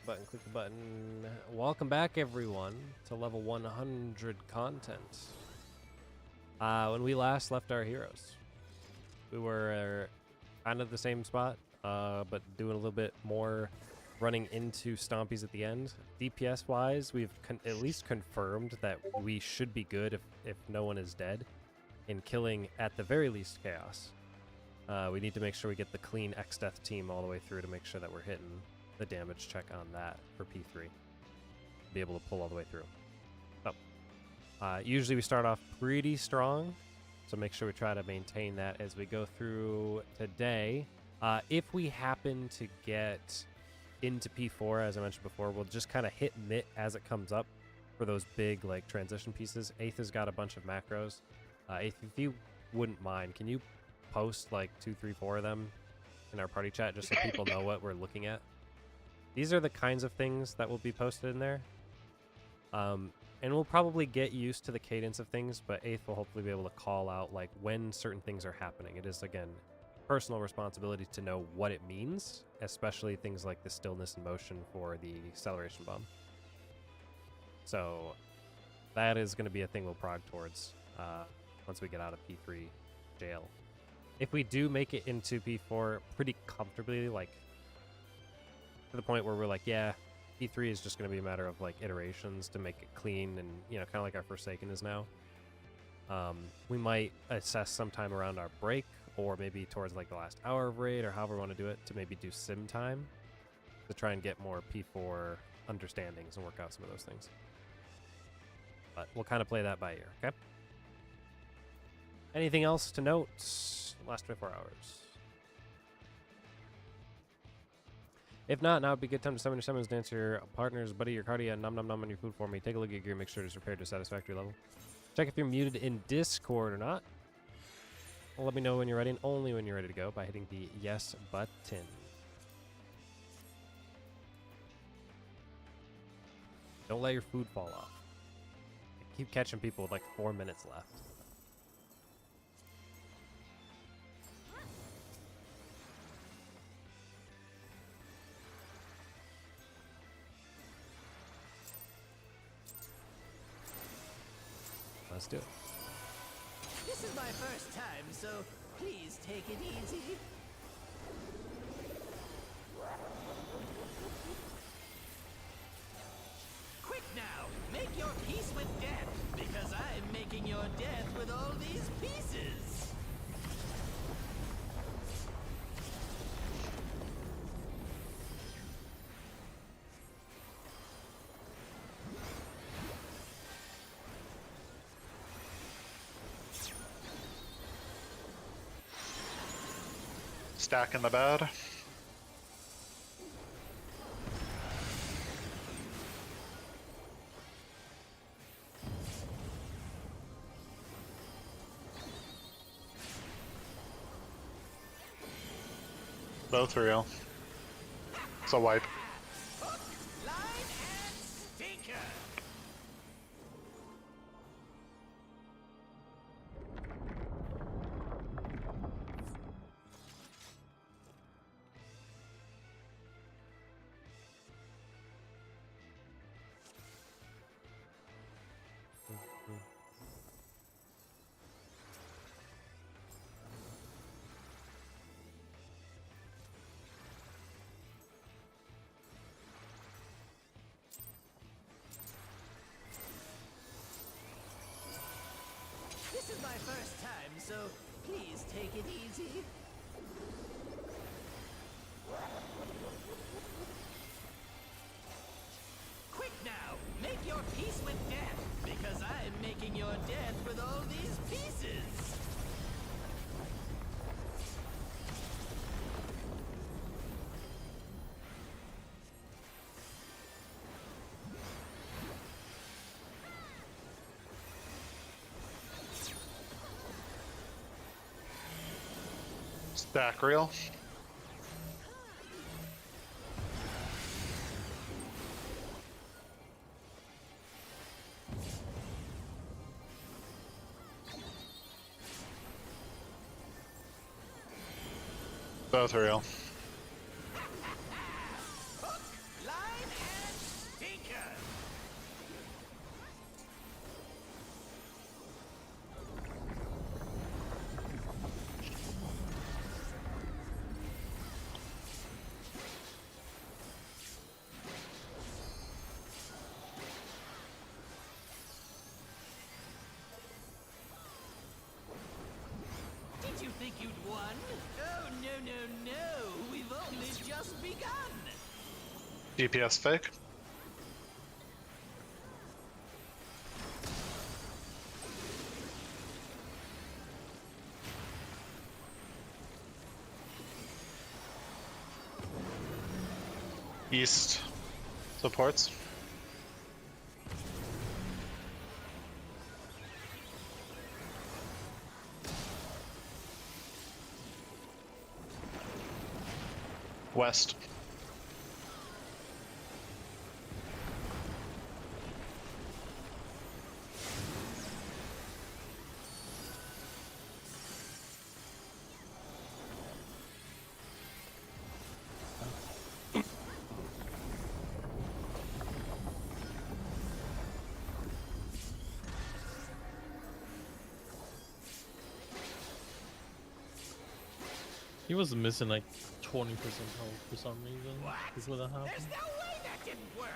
click the button. Welcome back, everyone, to level 100 content. When we last left our heroes, we were kind of the same spot, but doing a little bit more running into Stompies at the end. DPS-wise, we've at least confirmed that we should be good if no one is dead in killing, at the very least, Chaos. We need to make sure we get the clean X-Death team all the way through to make sure that we're hitting the damage check on that for P3. Be able to pull all the way through. So, usually we start off pretty strong, so make sure we try to maintain that as we go through today. If we happen to get into P4, as I mentioned before, we'll just kind of hit knit as it comes up for those big like transition pieces. Eighth has got a bunch of macros. Eighth, if you wouldn't mind, can you post like 2, 3, 4 of them in our party chat just so people know what we're looking at? These are the kinds of things that will be posted in there. And we'll probably get used to the cadence of things, but Eighth will hopefully be able to call out like when certain things are happening. It is, again, personal responsibility to know what it means, especially things like the stillness and motion for the acceleration bomb. So that is going to be a thing we'll prog towards once we get out of P3 jail. If we do make it into P4 pretty comfortably, like to the point where we're like, yeah, P3 is just going to be a matter of like iterations to make it clean and, you know, kind of like our Forsaken is now. We might assess sometime around our break, or maybe towards like the last hour of raid, or however we want to do it, to maybe do sim time to try and get more P4 understandings and work out some of those things. But we'll kind of play that by ear, okay? Anything else to note? Last 24 hours. If not, now would be a good time to summon your summons, dance your partners, buddy, your cardia, nom nom nom on your food for me. Take a look at your gear, make sure it's repaired to a satisfactory level. Check if you're muted in Discord or not. Let me know when you're ready, and only when you're ready to go, by hitting the yes button. Don't let your food fall off. Keep catching people with like 4 minutes left. Let's do it. This is my first time, so please take it easy. Quick now, make your peace with death, because I'm making your death with all these pieces. Stack in the bed. Both real. It's a wipe. Hook, line, and stinker. This is my first time, so please take it easy. Quick now, make your peace with death, because I'm making your death with all these pieces. Stack real. Both real. Hook, line, DPS fake. East supports. West. He was missing like 20% health for some reason. What? Before that happened. There's no way that didn't work.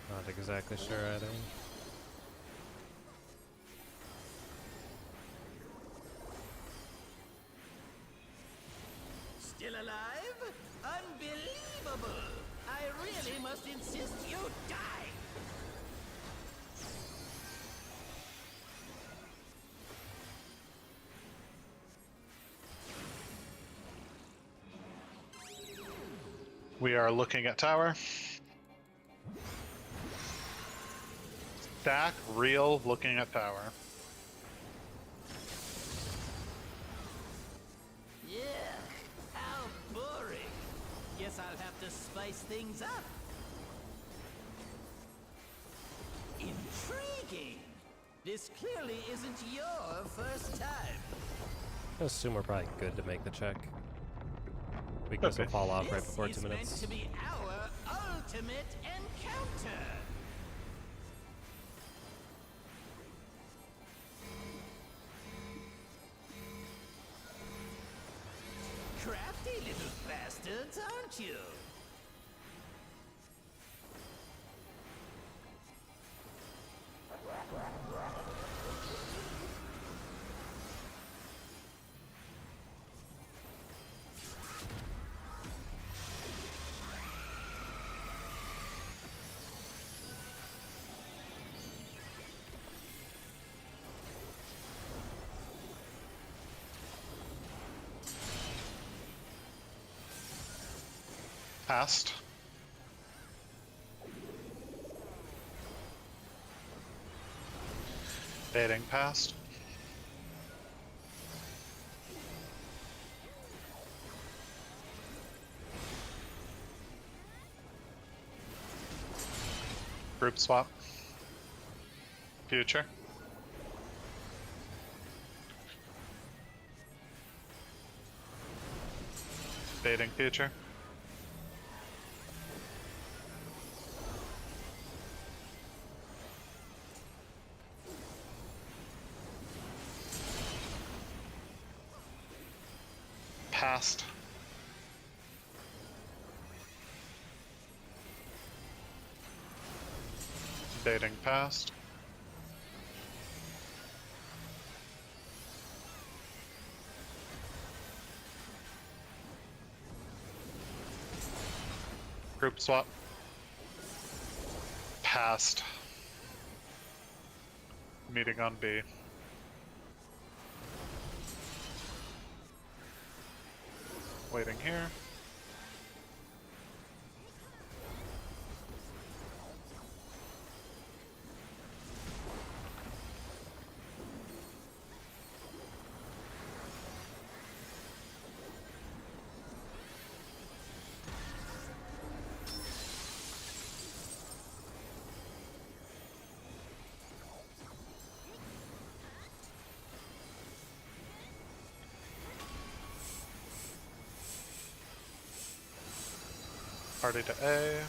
Not exactly sure either. Still alive? Unbelievable! I really must insist you die! We are looking at tower. Stack, real, looking at tower. Yeah, how boring. Guess I'll have to spice things up. Intriguing. This clearly isn't your first time. I assume we're probably good to make the check. Weakness will Okay. fall off right This before is 2 minutes. meant to be our ultimate encounter. Crafty little bastards, aren't you? Past. Baiting past. Group swap. Future. Baiting future. Past. Baiting past. Group swap. Past. Meeting on B. Waiting here. Party to A.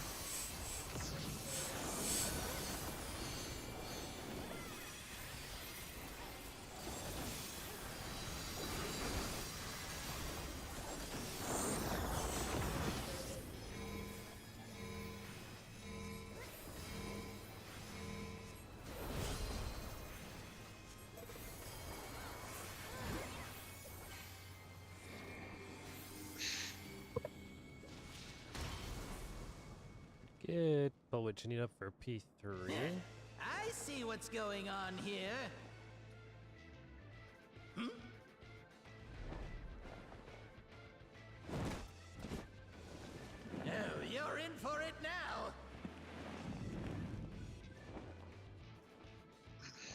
what you need up for P3. I see what's going on here. Hmm? Oh, you're in for it now.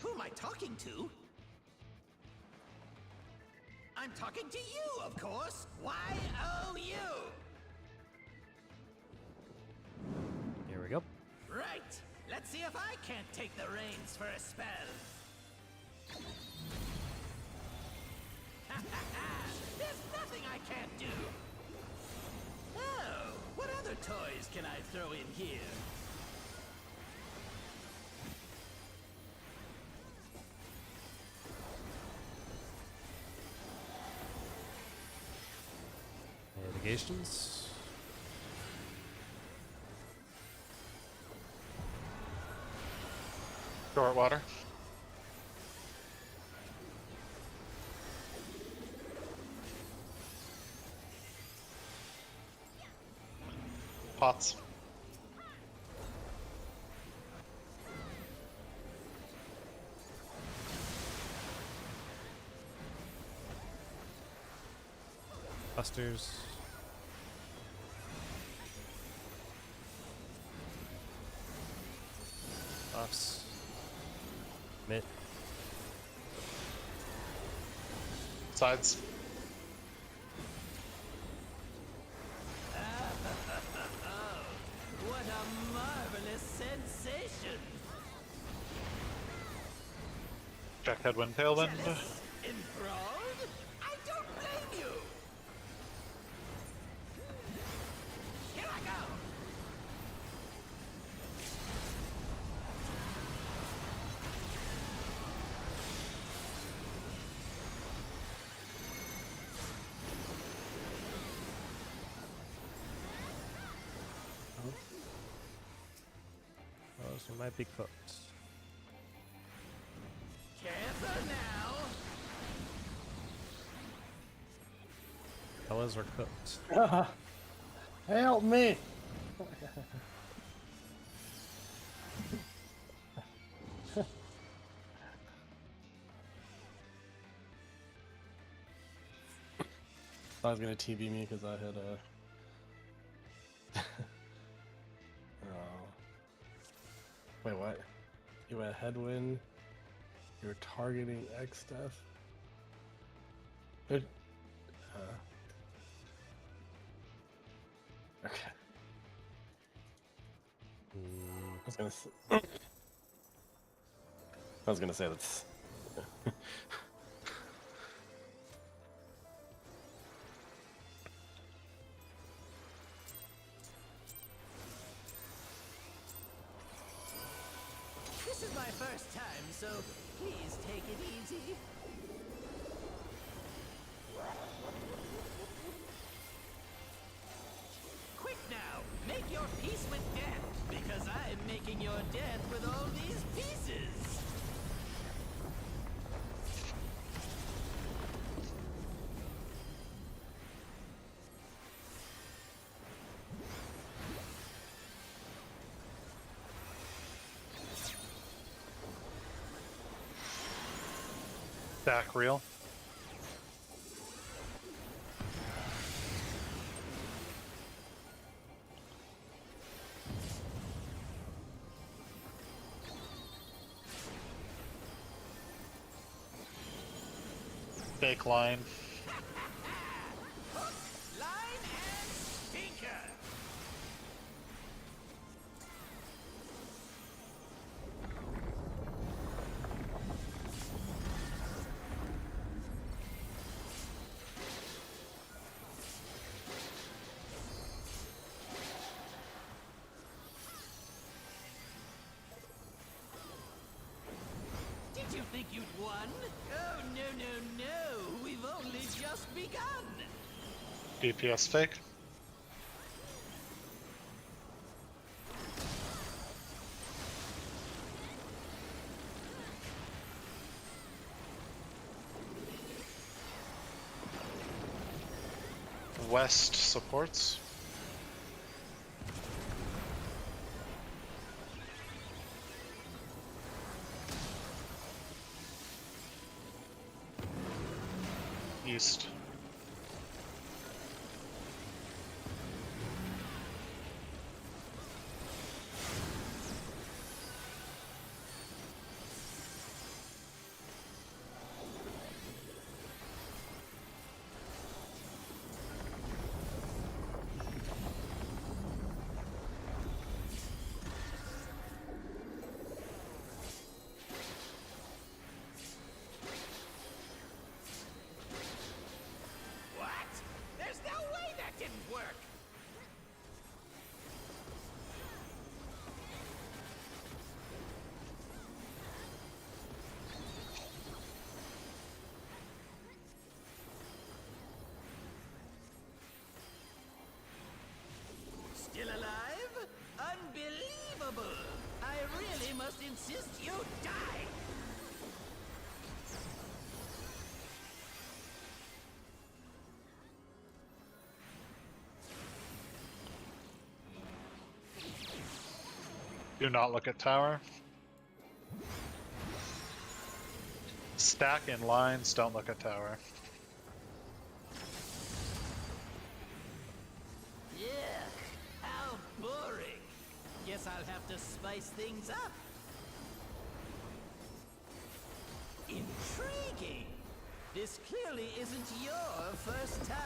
Who am I talking to? I'm talking to you, of course. Y-O-U. Here we go. Right. Let's see if I can't take the reins for a spell. There's nothing I can't do. Oh, what other toys can I throw in here? Mitigations. Short water. Pots. Busters. Buffs. Mitt. Sides. What a marvelous sensation! Check headwind, tailwind. Jealous? Enthralled? I don't blame you! Here I go! Oh, so it might be cooked. Careful now! Fellas are cooked. Help me! I was gonna TB me because I had a. Oh. Wait, what? You had headwind. You're targeting X stuff. Good. Okay. I was gonna say that's. This is my first time, so please take it easy. Quick now, make your peace with death, because I'm making your death with all these pieces. Stack reel. Fake line. Line and stinker. Did you think you'd won? Oh, no, no, no. We've only just begun. DPS fake. West supports. east. What? There's no way that didn't work! Still alive? Unbelievable! I really must insist you die! Do not look at tower. Stack in lines, don't look at tower. Yeah, how boring. Guess I'll have to spice things up. Intriguing. This clearly isn't your first time.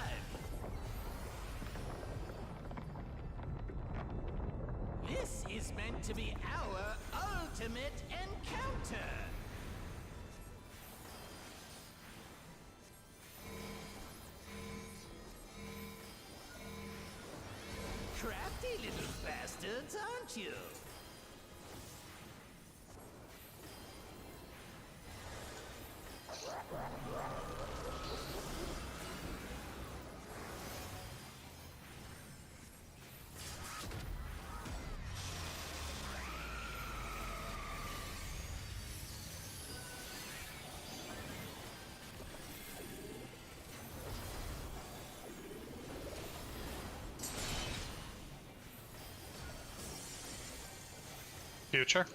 This is meant to be our ultimate encounter. Crafty little bastards, aren't you? Future.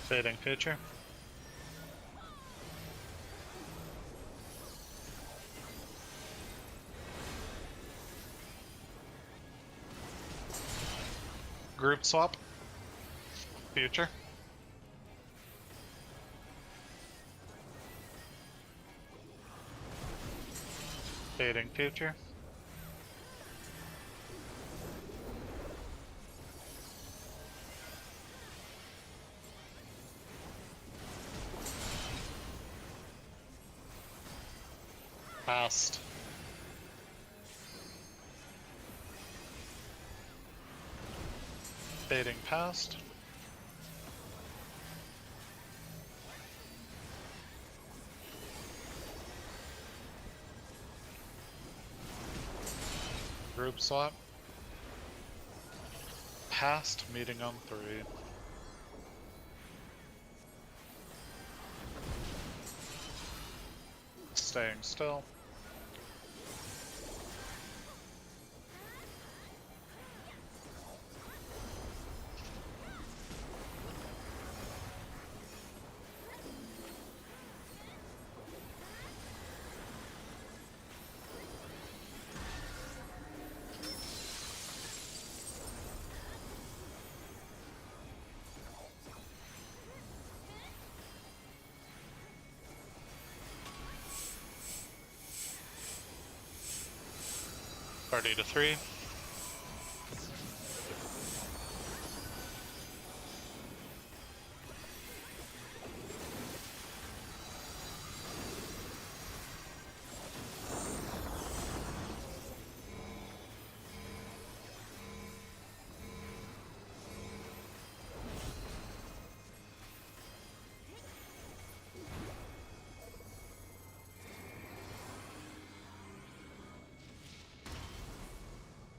Fading future. Group swap. Future. Fading future. Past. Fading past. Group swap. Past meeting on 3. Staying still. Party to 3.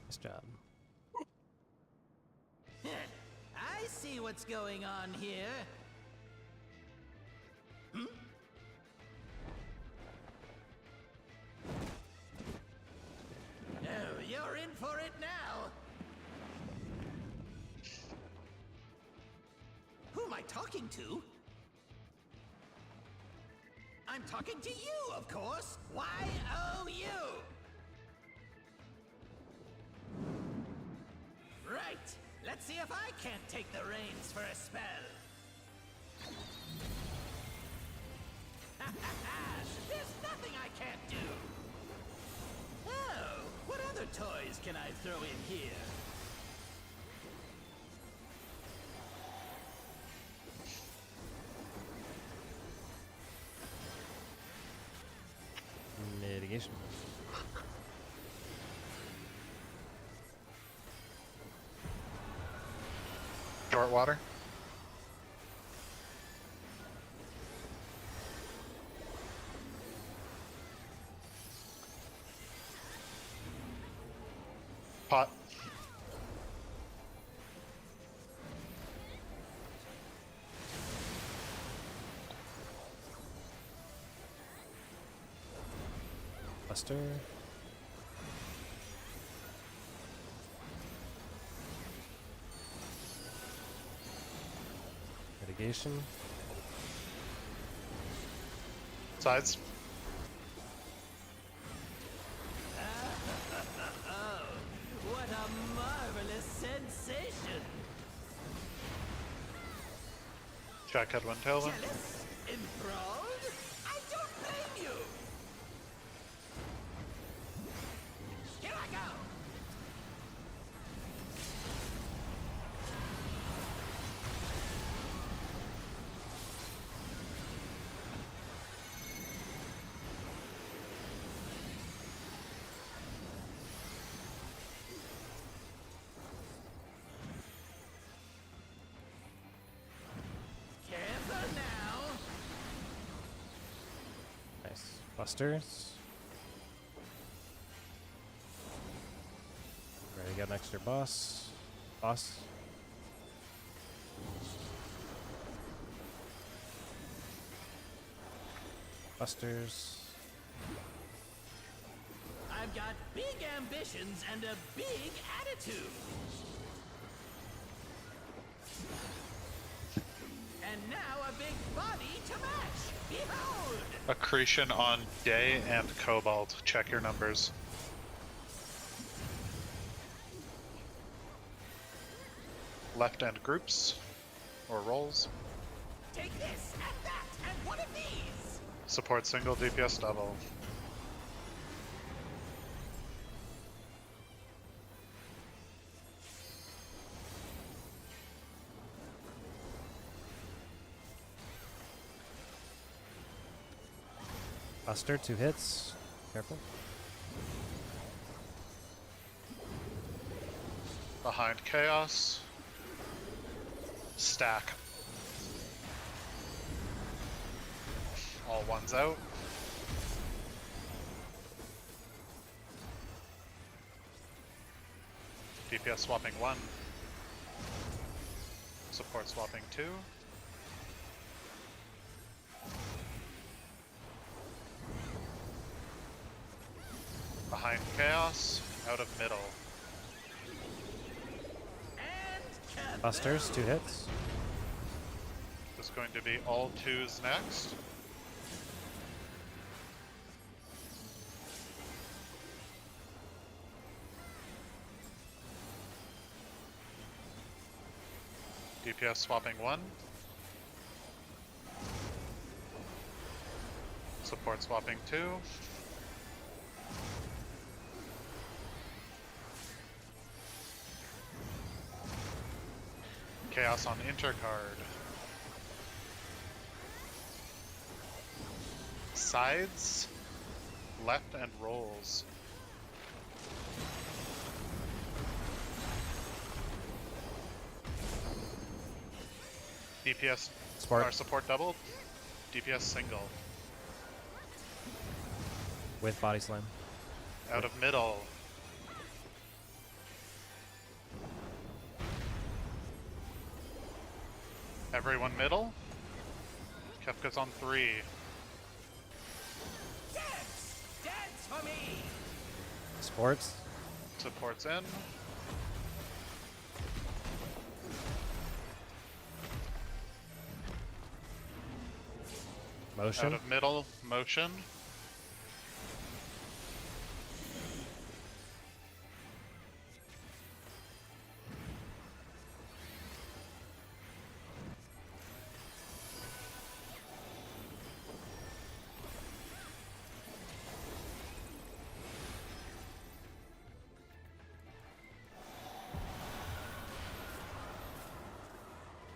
Nice job. I see what's going on here. Oh, you're in for it now. Who am I talking to? talking to you, of course. Y-O-U. Right. Let's see if I can't take the reins for a spell. There's nothing I can't do. Oh, what other toys can I throw in here? Mitigation. Short water. Pot. Buster. Mitigation. Sides. What a marvelous sensation! Jack Headwind Tailwind. Jealous? Enthralled? I don't blame you! Here I go! Careful now! Nice. Busters. Ready to get an extra boss. Boss. Busters. I've got big ambitions and a big attitude. And now a big body to match. Behold! Accretion on Day and Cobalt. Check your numbers. Left end groups or rolls. Take this and that and one of these. Support single, DPS double. Buster, 2 hits. Careful. Behind Chaos. Stack. All ones out. DPS swapping 1. Support swapping 2. Behind Chaos, out of middle. And Busters, 2 hits. There's going to be all 2s next. DPS swapping 1. Support swapping 2. Chaos on intercard. Sides, left and rolls. DPS Smart. or support double. DPS single. With body slam. Out of middle. Everyone middle. Kefka's on 3. dance! Dance for me! Sports. Supports in. Motion. Out of middle, motion.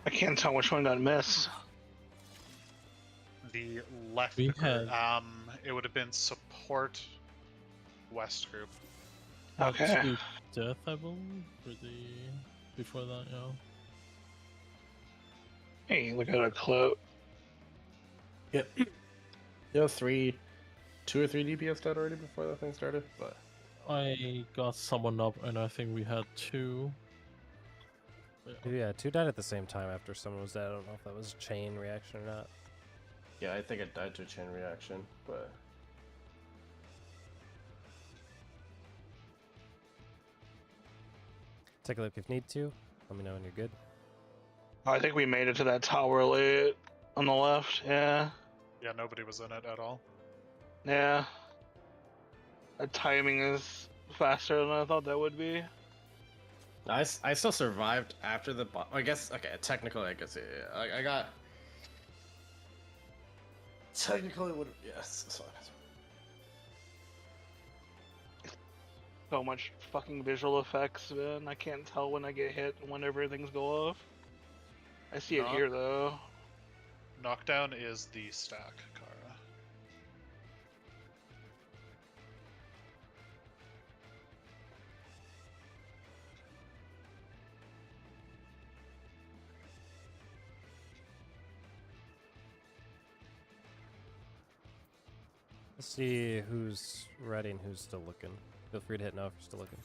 I can't tell which one got missed. The left We group. had- It would have been support west group. Okay. Two death, I believe, for the before that, yeah. Hey, look at a cloak. Yep. You know, 2 or 3 DPS dead already before that thing started, but I got someone up, and I think we had 2. Yeah, 2 died at the same time after someone was dead. I don't know if that was a chain reaction or not. yeah, I think it died to a chain reaction, but Take a look if need to. Let me know when you're good. I think we made it to that tower late on the left. Yeah. Yeah, nobody was in it at all. Yeah. The timing is faster than I thought that would be. I still survived after the I guess, okay, technically I guess, yeah, I got... Technically would have, yes, so So much fucking visual effects, man. I can't tell when I get hit and when everything's go off. I see it Not- here though. Knockdown is the stack, Kara. Let's see who's ready and who's still looking. Feel free to hit no if you're still looking.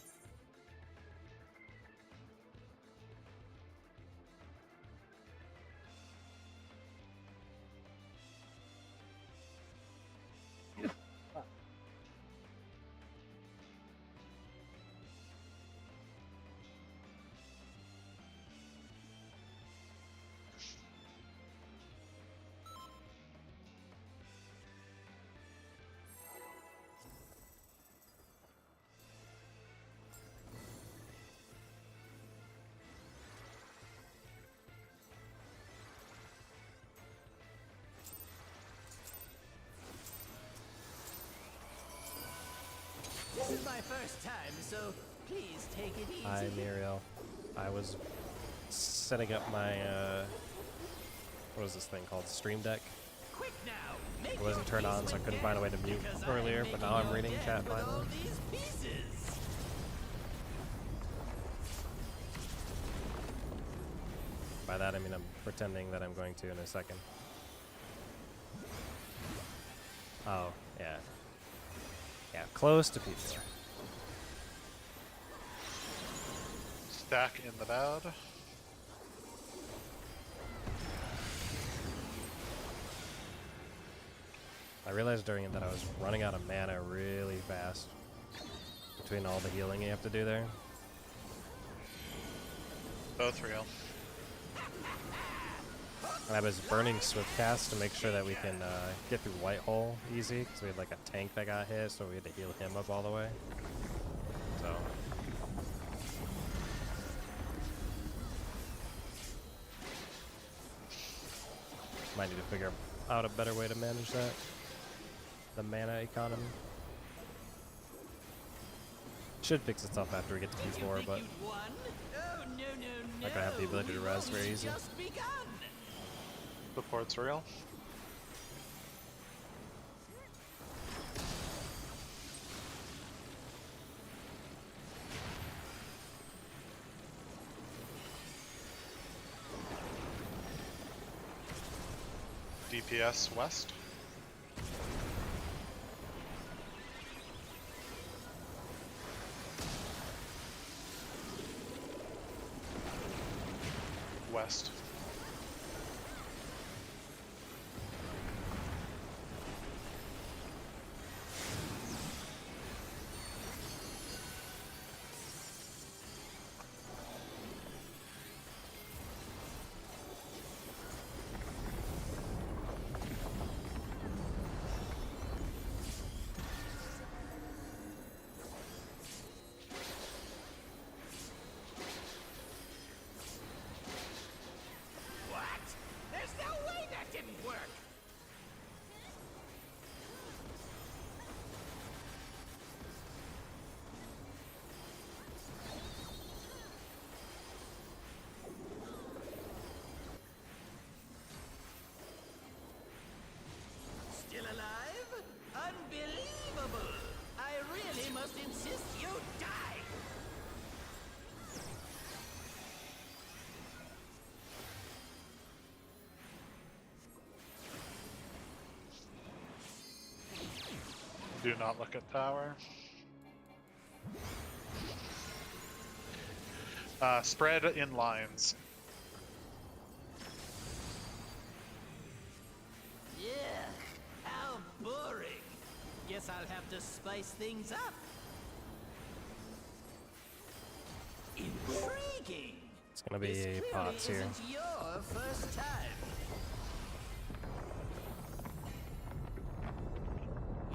This is my first time, so please take it easy. Hi, Muriel. I was setting up my, what was this thing called? Stream Deck. Quick now, make It wasn't your turned on, peace so I with couldn't death, find a way to mute because earlier, I'm but now making I'm your reading death chat with all finally. these pieces. By that I mean I'm pretending that I'm going to in a second. Oh, yeah. Yeah, close to pizza. Stack in the bad. I realized during it that I was running out of mana really fast. Between all the healing you have to do there. Both real. And I was burning Swiftcast to make sure that we can get through Whitehole easy, because we had like a tank that got hit, so we had to heal him up all the way. So... might need to figure out a better way to manage that. The mana economy. Should fix itself after we get to Q4, but You'd won? Oh, no, no, no. not gonna have the ability to res very easy. Just begun. Support's real. DPS west. West. just insist you die! Do not look at tower. Spread in lines. Yeah, how boring. Guess I'll have to spice things up. Intriguing. It's gonna be This clearly pots here. isn't your first time.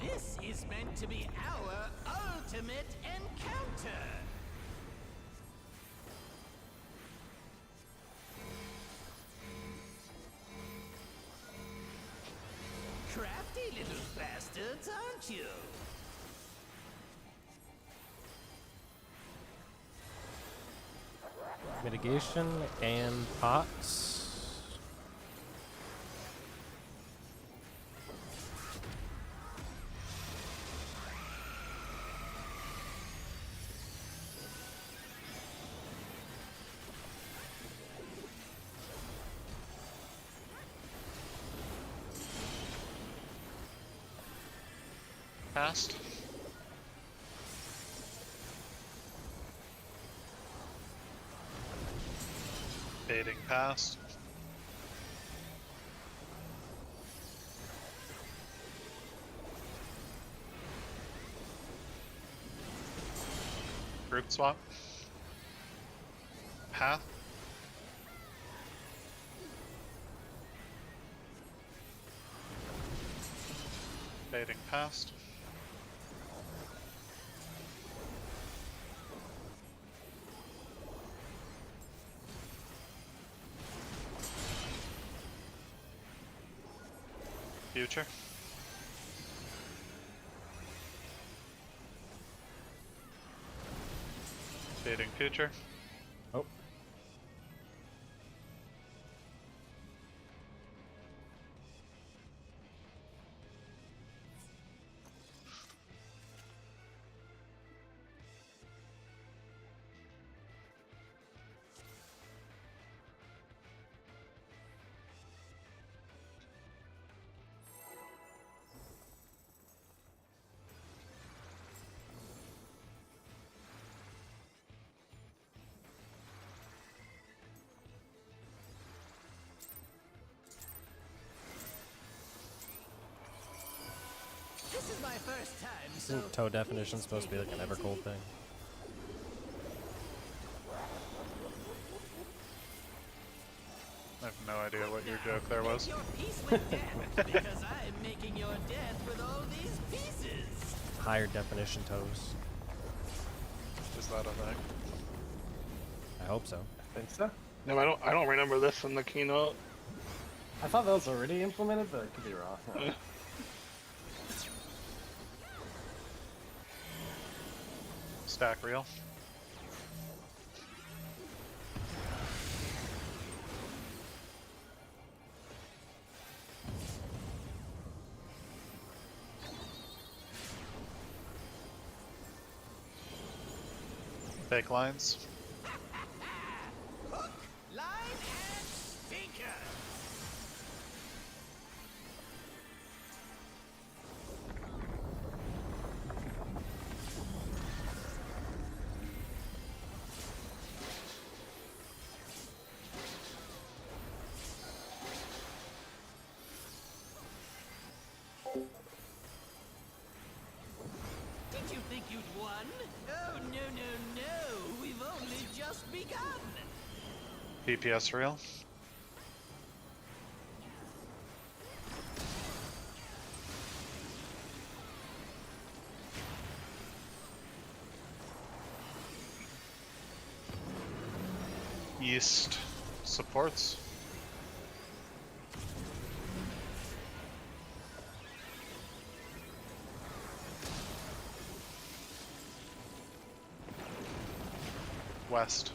This is meant to be our ultimate encounter. Crafty little bastards, aren't you? Mitigation and pots. Past. Fading past. Group swap. Path. Fading past. Future. Fading future. Oh. This is my first time, so Isn't toe definition supposed to be like an Evercold thing? I have no idea what your joke there was. Make your peace with death, because I'm making your death with all these pieces. Higher definition toes. Is that a thing? I hope so. I think so. No, I don't remember this in the keynote. I thought that was already implemented, but I could be wrong. Stack reel. Fake lines. Hook, line, and sinker. Did you think you'd won? Oh, no, no, no. We've only just begun. DPS reel. East supports. West.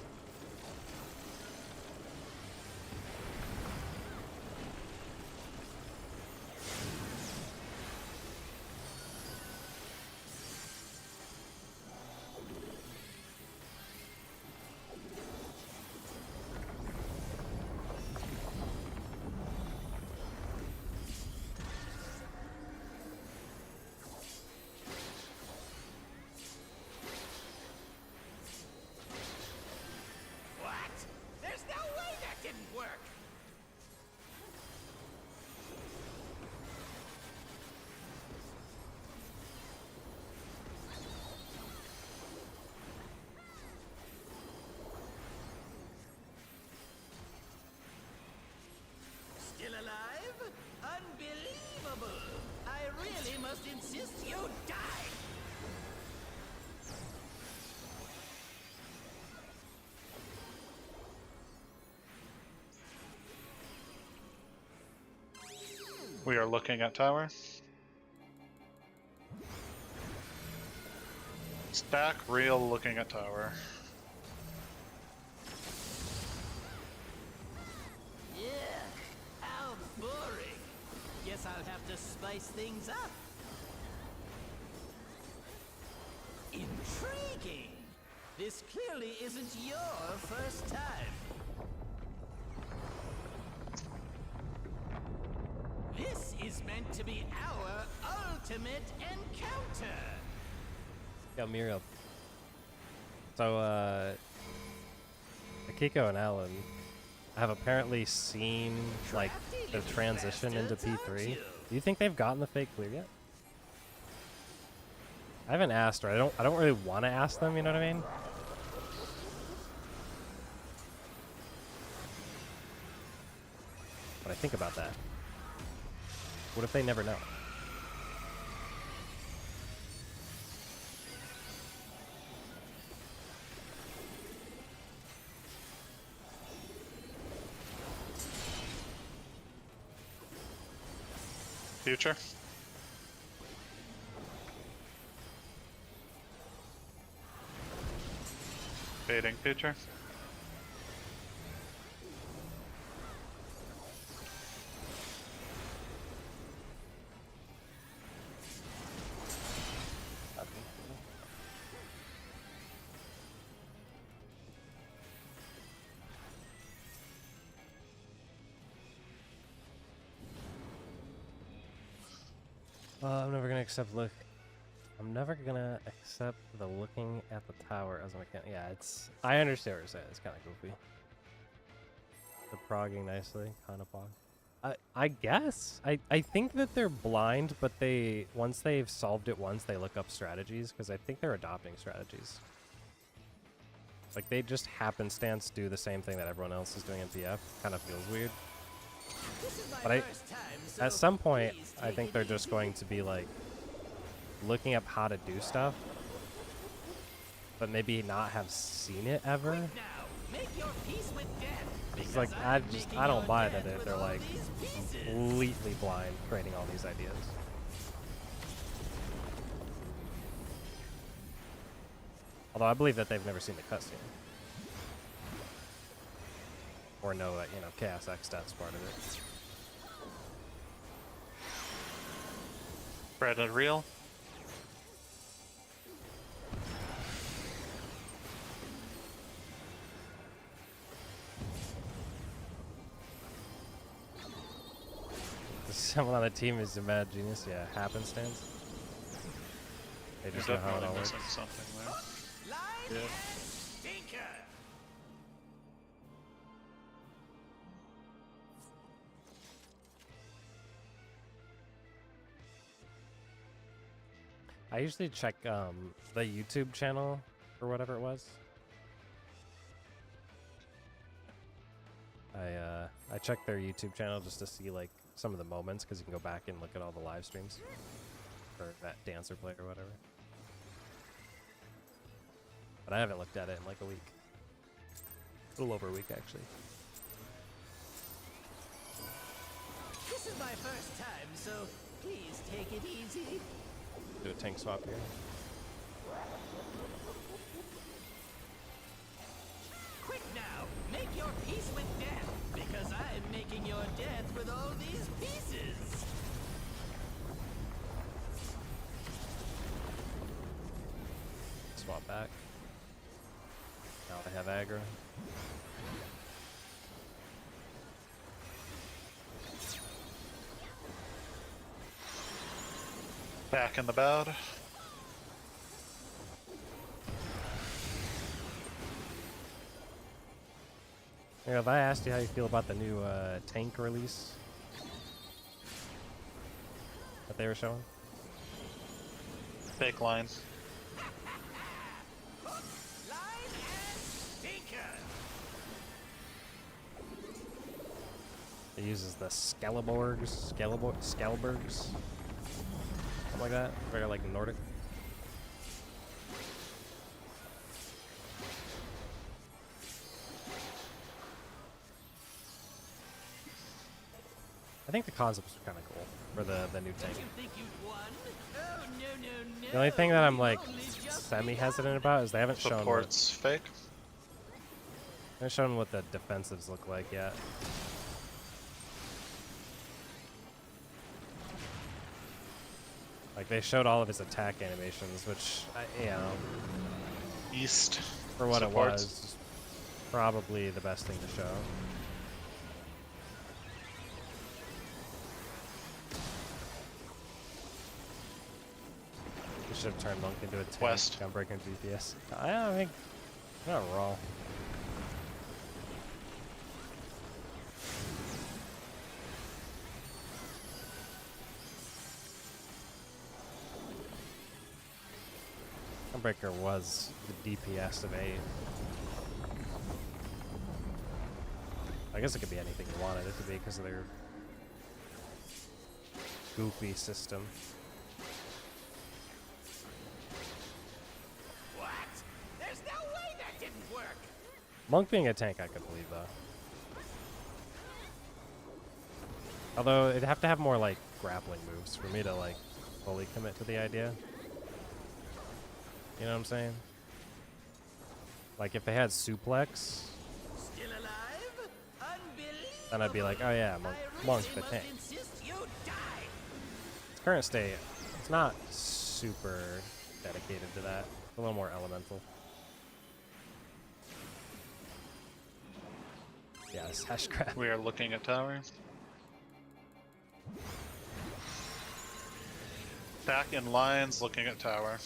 really must insist you die. We are looking at tower. Stack real looking at tower. Yeah, how boring. Guess I'll have to spice things up. Intriguing. This clearly isn't your first time. This is meant to be our ultimate encounter. Yeah, Muriel. So, Akiko and Alan have apparently seen, like, the transition into P3. Do you think they've gotten the fake clear yet? I haven't asked her. I don't really want to ask them, you know what I mean? But I think about that. What if they never know? Future. Fading future. I'm never gonna accept look. I'm never gonna accept the looking at the tower as a mechanic. Yeah, it's. I understand what you're saying. It's kind of goofy. The progging nicely, kind of pog. I guess. I think that they're blind, but they once they've solved it once, they look up strategies because I think they're adopting strategies. Like they just happenstance do the same thing that everyone else is doing in PF. Kind of feels weird. But at some point, I think they're just going to be like looking up how to do stuff, but maybe not have seen it ever. It's like I don't buy that they're like completely blind creating all these ideas. Although I believe that they've never seen the cutscene. Or know that, you know, Chaos X stats part of it. Bread and real. Someone on the team is a mad genius. Yeah, happenstance. They just know how it all works. Something there. Line and stinker. I usually check the YouTube channel or whatever it was. I check their YouTube channel just to see like some of the moments because you can go back and look at all the live streams or that dancer play or whatever. But I haven't looked at it in like a week. A little over a week actually. This is my first time, so please take it easy. Do a tank swap here. Quick now, make your peace with death, because I'm making your death with all these pieces. Swap back. Now I have aggro. Back in the bout. Yeah, if I asked you how you feel about the new tank release that they were showing? Fake lines. Line and stinker. It uses the Skeleborgs. something like that. Very like Nordic. I think the concept's kind of cool for the new tank. You think you've won? Oh, no. The only thing that I'm like Only just semi-hesitant about is they haven't shown Support's fake. they haven't shown what the defensives look like yet. Like they showed all of his attack animations, which you know, East. for what supports. it was, is probably the best thing to show. We should have turned Monk into a tank. West. Gunbreaker DPS. I don't think you're not wrong. Gunbreaker was the DPS of 8. I guess it could be anything you wanted it to be because of their goofy system. What? There's no way that didn't work. Monk being a tank, I could believe though. Although it'd have to have more like grappling moves for me to like fully commit to the idea. You know what I'm saying? Like if they had suplex, Still alive? Unbelievable. then I'd be like, oh yeah, Monk the must tank. insist you die. Its current state, it's not super dedicated to that. It's a little more elemental. Yeah, sash grab. We are looking at tower. Back in lines, looking at tower.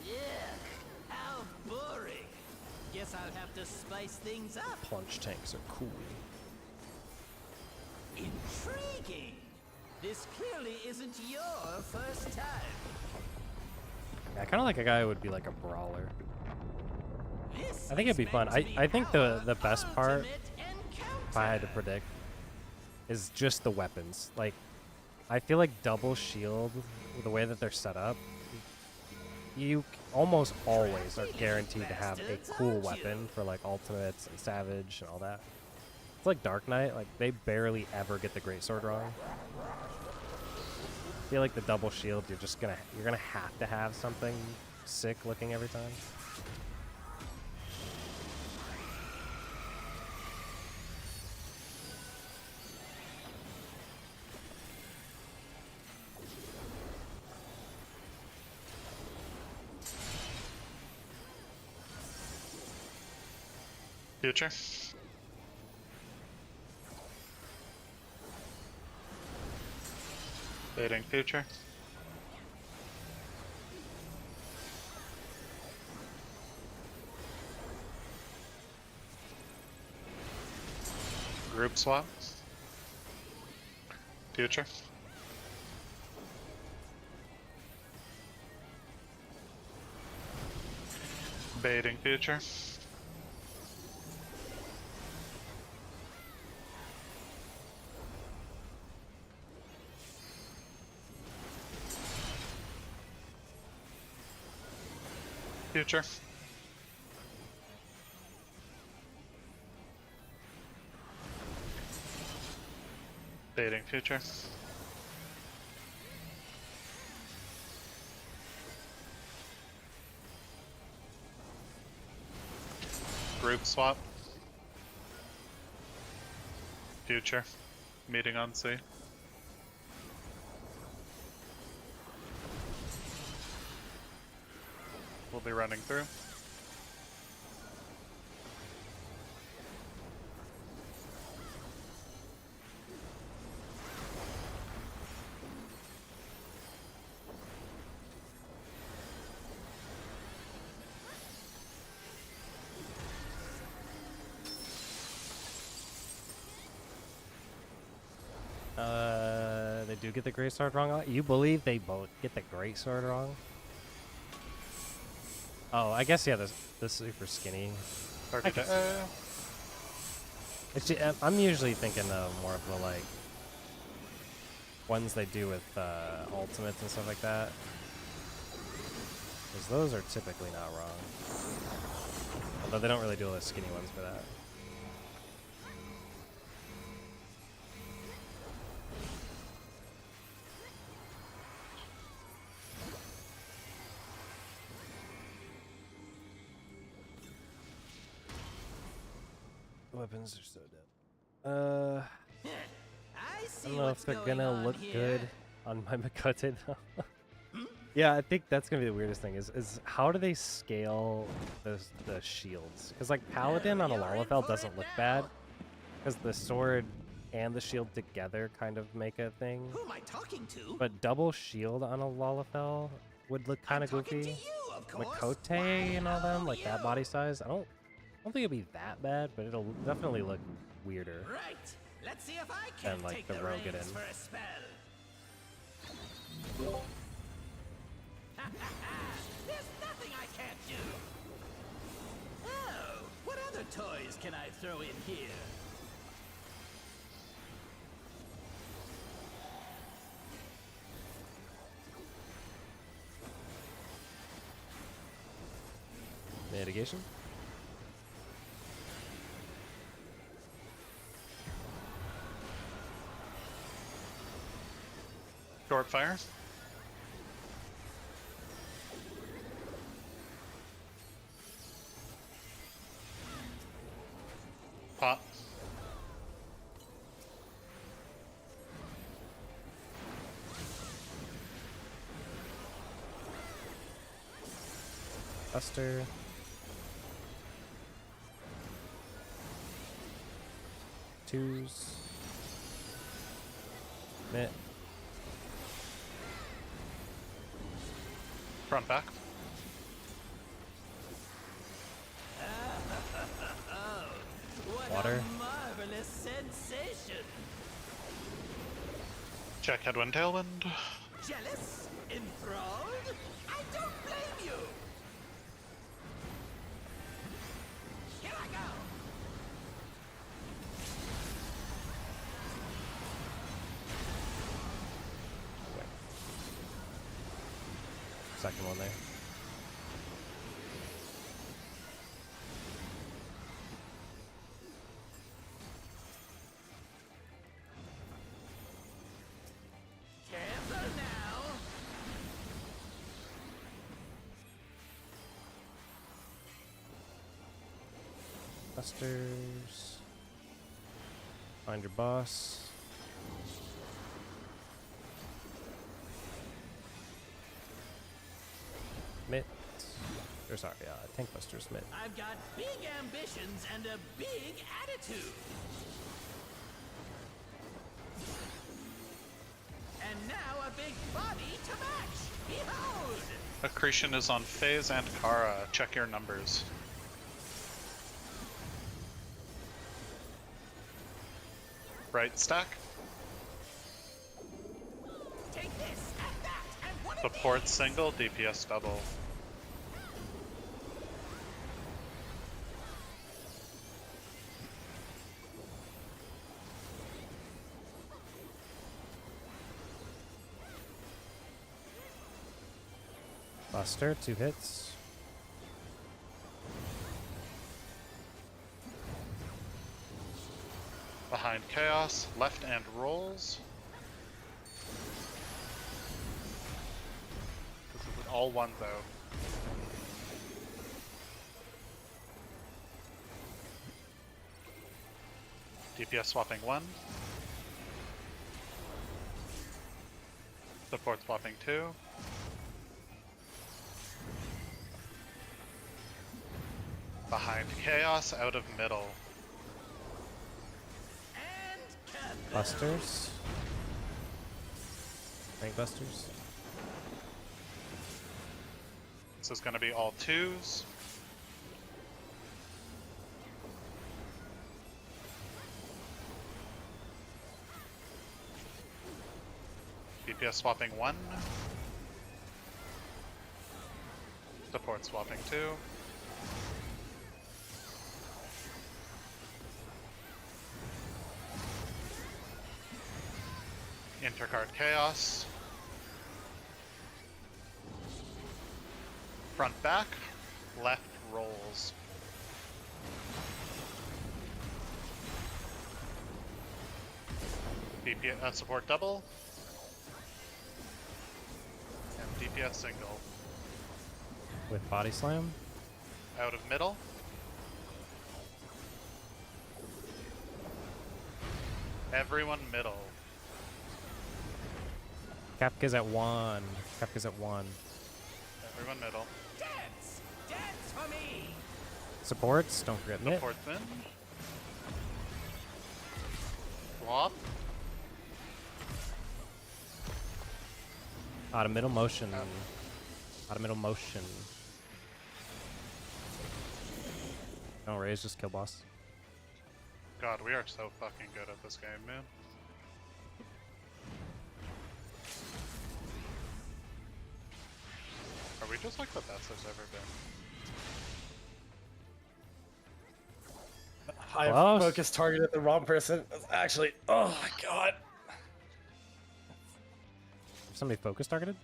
Yeah. How boring. Guess I'll have to spice things up. Plunge tanks are cool. Intriguing. This clearly isn't your first time. Yeah, I kind of like a guy who would be like a brawler. This I think it'd be is fun. meant to I be think our the best part, ultimate if I had to encounter. predict, is just the weapons. Like, I feel like double shield, the way that they're set up, you almost always are guaranteed to have a cool weapon for like ultimates and savage and all that. It's like Dark Knight, like they barely ever get the greatsword wrong. I feel like the double shield, you're gonna have to have something sick looking every time. Future. Baiting future. Group swap. Future. Baiting future. Future. Baiting future. Group swap. Future. Meeting on C. We'll be running through. They do get the greatsword wrong. You believe they both get the greatsword wrong? Oh, I guess yeah. The super skinny. I can see. I'm usually thinking more of the like ones they do with ultimates and stuff like that. Because those are typically not wrong. Although they don't really do all the skinny ones for that. Weapons are so dead. I I see don't know what's if they're going gonna on look here. good on my Makote though. Yeah, I think that's gonna be the weirdest thing is how do they scale the shields? Because like Paladin on a You're in Lalafell for doesn't it look now. bad, because the sword and the shield together kind of make a thing. Who am I talking to? But double shield on a Lalafell would look kind I'm of talking goofy. to you, of course. Makote Why, and all them, oh, like that you. body size, I don't think it'll be that bad, but it'll definitely look weirder. Right. Let's see if I can And, like, take the the rogue it reins in. for a spell. There's nothing I can't do. Oh, what other toys can I throw in here? Mitigation. Short fire. Pot. Buster. Twos. Mitt. Front back. What Water. a marvelous sensation. Check headwind, tailwind. Jealous? Enthralled? I don't blame you. Here I go. Second one there. Careful now. Busters. Find your boss. Mitt. Or sorry, Tank Busters Mitt. I've got big ambitions and a big attitude. And now a big body to match. Behold! Accretion is on Phase and Kara. Check your numbers. Right stack. Take this and that and one of Support these. single, DPS double. Buster, 2 hits. Behind Chaos, left and rolls. This is all one though. DPS swapping 1. Support swapping 2. Behind Chaos, out of middle. And cut. Busters. Tank Busters. This is going to be all 2s. DPS swapping 1. Support swapping 2. Intercard Chaos. Front back, left rolls. DPS support double. And DPS single. With body slam. Out of middle. Everyone middle. Kafka's at 1. Kafka's at 1. Everyone middle. Dance! Dance for me! Supports, don't forget Mitt. Supportsman. Swap. Out of middle motion. Out of middle motion. Don't raise, just kill boss. God, we are so fucking good at this game, man. Are we just like the best there's ever been? I Close. focused targeted the wrong person. It's actually, oh my god. Somebody focus targeted?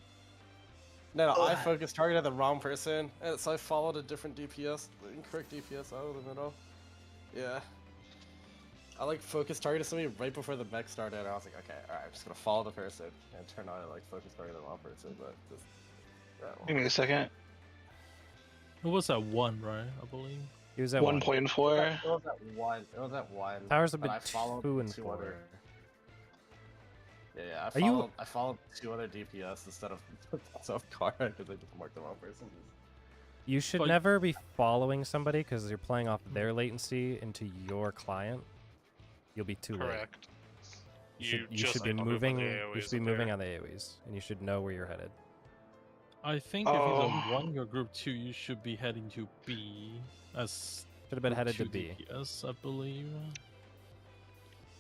No, I focused targeted the wrong person, and so I followed a different DPS, the incorrect DPS out of the middle. Yeah. I like focus targeted somebody right before the mech started, and I was like, okay, alright, I'm just gonna follow the person, and turn out I like focus targeted the wrong person, but just Give me a second. It was at 1, right? I believe. He was at 1. 1.4. It was at 1. It was at 1. Tower's a but bit I followed 2 and 2 4. other. Yeah, Are you- I followed 2 other DPS instead of myself Kara because I just marked the wrong person. You should But- never be following somebody because you're playing off their latency into your client. You'll be too late. Correct. You just should be need to move when moving. the You AoEs should be are moving there. on the AoEs, and you should know where you're headed. I think if he's a 1, your group 2, you should be heading to B as Should have been group headed to 2 B. DPS, I believe.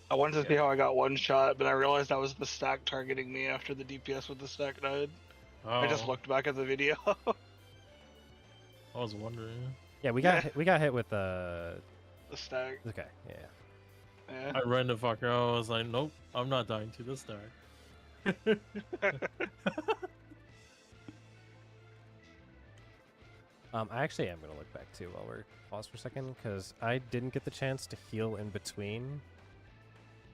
I wanted to see how I got one shot, but I realized that was the stack targeting me after the DPS with the stack died. Oh, I just looked back at the video. I was wondering. Yeah, we got we got hit with the. The stack. Okay, yeah. Yeah. I ran the fucker out. I was like, nope, I'm not dying to this dark. I actually am gonna look back too while we're pause for a second because I didn't get the chance to heal in between.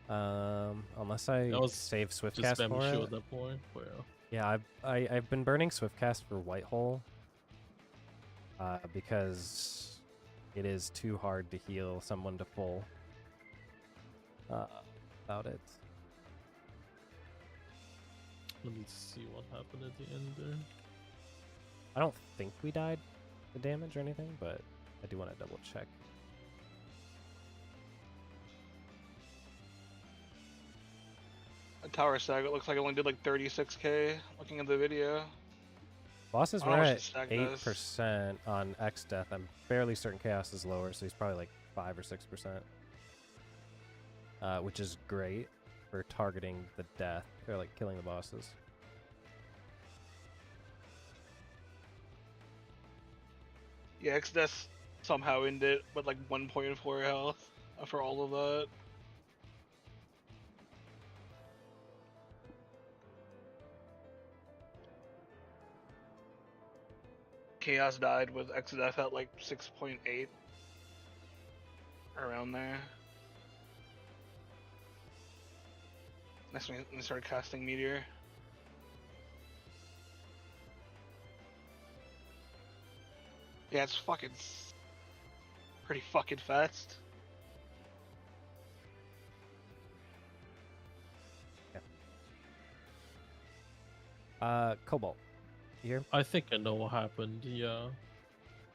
Unless I That was save Swift Just cast spam for shield it. at that point. But Yeah, I've been burning Swift cast for Whitehole. Because it is too hard to heal someone to full. About it. let me see what happened at the end there. I don't think we died the damage or anything, but I do want to double check. A tower stack, it looks like it only did like 36k looking at the video. Bosses I were don't know what at the stack does. 8% on X death. I'm fairly certain Chaos is lower, so he's probably like 5 or 6%. Which is great for targeting the death, or like killing the bosses. Yeah, X-Death somehow ended with like 1.4 health for all of that. Chaos died with X-Death at like 6.8. Around there. That's when he started casting Meteor. Yeah, it's fucking pretty fucking fast. Cobalt. You here? I think I know what happened. Yeah.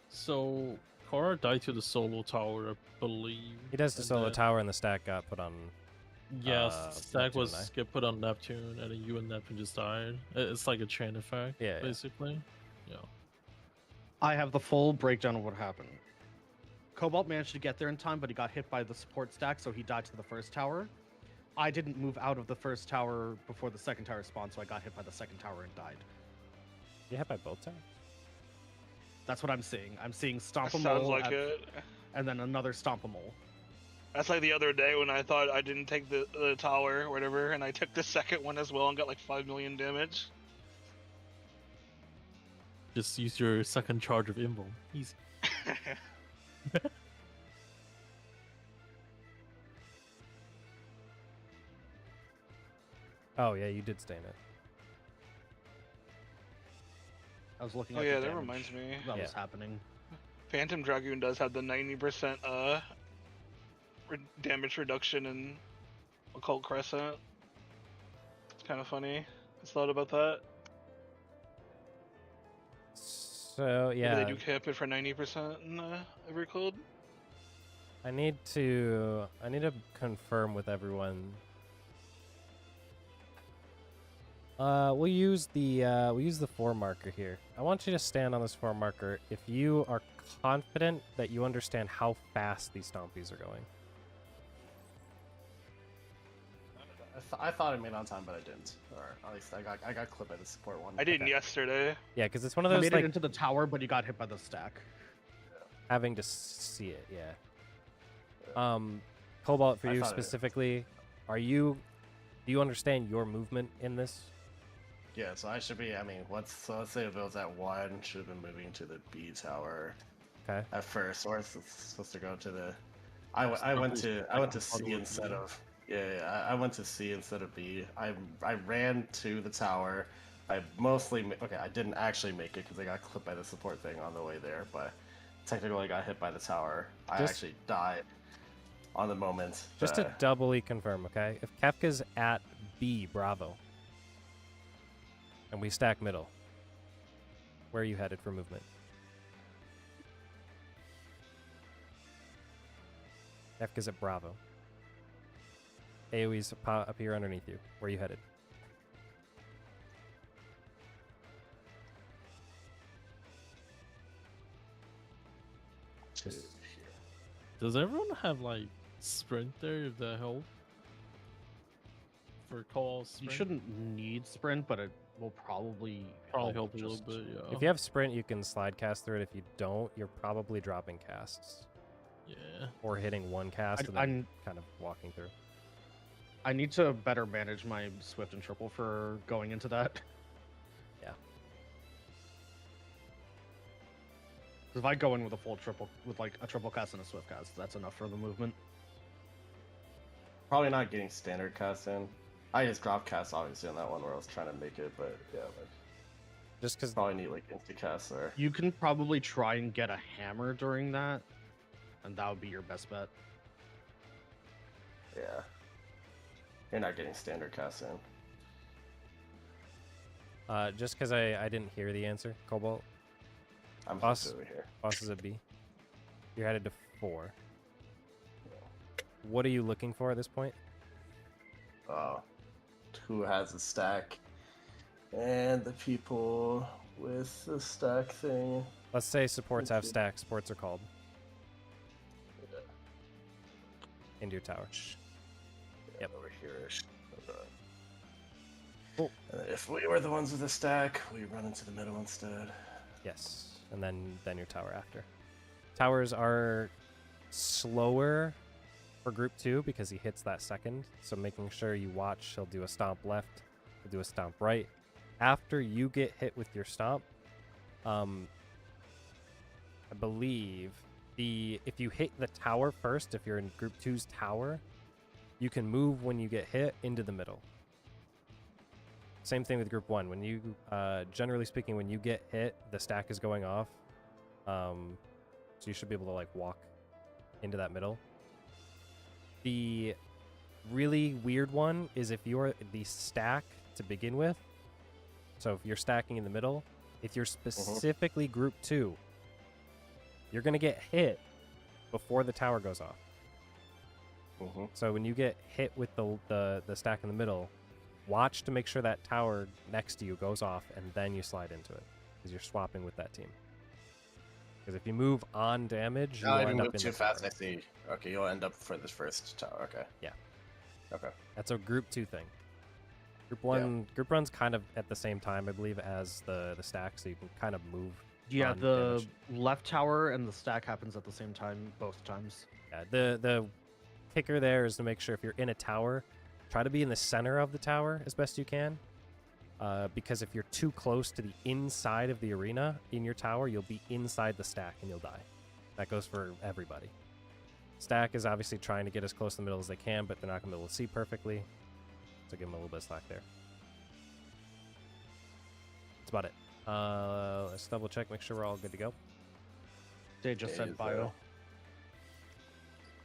So Korra died to the solo tower, I believe. He does the and solo then- tower, and the stack got put on. Yeah, Neptune, stack eh? was get put on Neptune, and then you and Neptune just died. It's like a chain effect, Yeah, yeah. basically. Yeah. I have the full breakdown of what happened. Cobalt managed to get there in time, but he got hit by the support stack, so he died to the first tower. I didn't move out of the first tower before the second tower spawned, so I got hit by the second tower and died. You hit by both towers? That's what I'm seeing. I'm seeing That Stomp a sounds Mole like it. and then another Stomp a Mole. That's like the other day when I thought I didn't take the tower or whatever, and I took the second one as well and got like 5 million damage. Just use your second charge of Invul. Easy. Oh yeah, you did stay in it. I was looking Oh at yeah, the that damage reminds me. that Yeah. was happening. Phantom Dragoon does have the 90% damage reduction in Occult Crescent. It's kind of funny. I thought about that. So Maybe yeah, they do cap it for 90% in every code. I need to confirm with everyone. We'll use the 4 marker here. I want you to stand on this 4 marker if you are confident that you understand how fast these stompies are going. I thought I made on time, but I didn't. Or at least I got clipped by the support one. I didn't yesterday. Yeah, because it's one of You those made like it into the tower, but you got hit by the stack. having to see it. Yeah. Cobalt, for I you thought it- specifically, do you understand your movement in this? Yeah, so I should be. I mean, let's say if it was at 1, should have been moving to the B tower Okay. at first, or it's supposed to go to the. I went to C instead of. Yeah, I went to C instead of B. I ran to the tower. I didn't actually make it because I got clipped by the support thing on the way there, but technically I got hit by the tower. I Just- actually died on the moment. Just to doubly confirm, okay? If Kefka's at B, Bravo, and we stack middle, where are you headed for movement? Kefka's at Bravo. AoE's up here underneath you. Where are you headed? Just- Does everyone have like sprint there? If that help for call sprint? You shouldn't need sprint, but it will probably help a little just- bit. Yeah. If you have sprint, you can slide cast through it. If you don't, you're probably dropping casts Yeah. or hitting one cast and then kind of walking through. I need to better manage my swift and triple for going into that. Yeah. If I go in with a full triple, with like a triple cast and a swift cast, that's enough for the movement. Probably not getting standard cast in. I just dropped cast obviously on that one where I was trying to make it, but yeah, like Just because probably need like insta cast there. You can probably try and get a hammer during that, and that would be your best bet. Yeah. You're not getting standard cast in. just because I didn't hear the answer, Cobalt. I'm Boss. just over here. Boss is at B. You're headed to 4. What are you looking for at this point? Who has a stack? And the people with the stack thing. Let's say supports have stacks. Supports are called. Into your tower. Yep. Over here. Cool. And if we were the ones with the stack, we run into the middle instead. Yes. And then your tower after. Towers are slower for group 2 because he hits that second. So making sure you watch, he'll do a stomp left, he'll do a stomp right. After you get hit with your stomp, I believe if you hit the tower first, if you're in group 2's tower, you can move when you get hit into the middle. Same thing with group 1. When you, generally speaking, when you get hit, the stack is going off. So you should be able to like walk into that middle. The really weird one is if you're the stack to begin with. So if you're stacking in the middle, if you're specifically group 2, you're going to get hit before the tower goes off. So when you get hit with the stack in the middle, watch to make sure that tower next to you goes off, and then you slide into it, because you're swapping with that team. Because if you move on damage, you'll I end didn't up move in too the fast. tower. I see. Okay, you'll end up for this first tower. Okay. Yeah. Okay. That's a group 2 thing. Group 1's kind of at the same time, I believe, as the stack, so you can kind of move. Yeah, on the damage. left tower and the stack happens at the same time both times. Yeah, the kicker there is to make sure if you're in a tower, try to be in the center of the tower as best you can. Because if you're too close to the inside of the arena in your tower, you'll be inside the stack and you'll die. That goes for everybody. Stack is obviously trying to get as close to the middle as they can, but they're not going to be able to see perfectly. So give them a little bit of slack there. That's about it. Let's double check, make sure we're all good to go. They just said bio.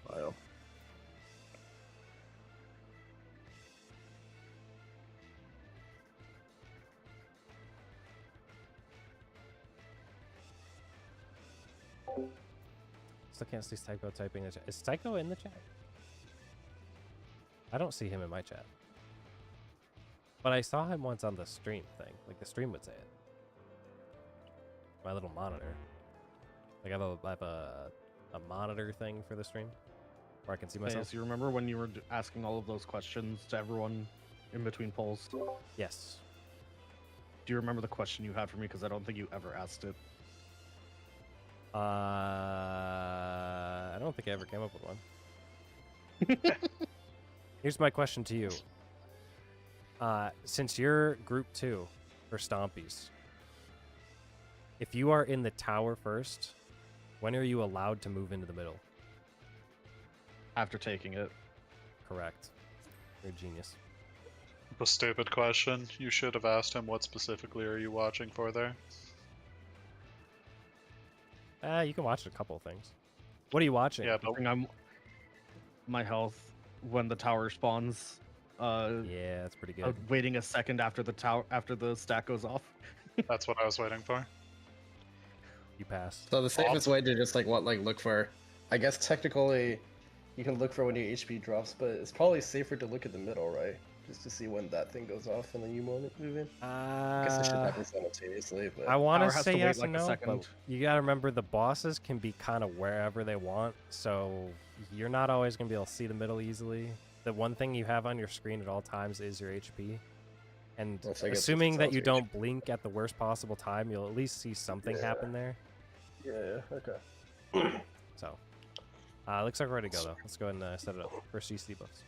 Bio. Still can't see Tycho typing in the chat. Is Tycho in the chat? I don't see him in my chat. But I saw him once on the stream thing. Like the stream would say it. My little monitor. Like I have a monitor thing for the stream where I can see myself. So you remember when you were asking all of those questions to everyone in between polls? Yes. Do you remember the question you had for me? Because I don't think you ever asked it. I don't think I ever came up with one. Here's my question to you. Since you're group 2 for Stompies, if you are in the tower first, when are you allowed to move into the middle? After taking it. Correct. You're a genius. A stupid question. You should have asked him what specifically are you watching for there. You can watch a couple of things. What are you watching? Yeah, but I'm my health when the tower spawns. Yeah, that's pretty good. Waiting a second after the stack goes off. that's what I was waiting for. You passed. So the safest way to just look for, I guess technically, you can look for when your HP drops, but it's probably safer to look at the middle, right? Just to see when that thing goes off and then you move in. I guess it should happen simultaneously, but I want Tower to has say to wait yes like and a no, second. but you gotta remember the bosses can be kind of wherever they want, so you're not always gonna be able to see the middle easily. The one thing you have on your screen at all times is your HP, and Well, so I guess assuming it's that you also don't blink at the worst possible time, you'll at least see something happen there. yeah, okay. So, looks like we're ready to go though. Let's go ahead and set it up. First CC buffs.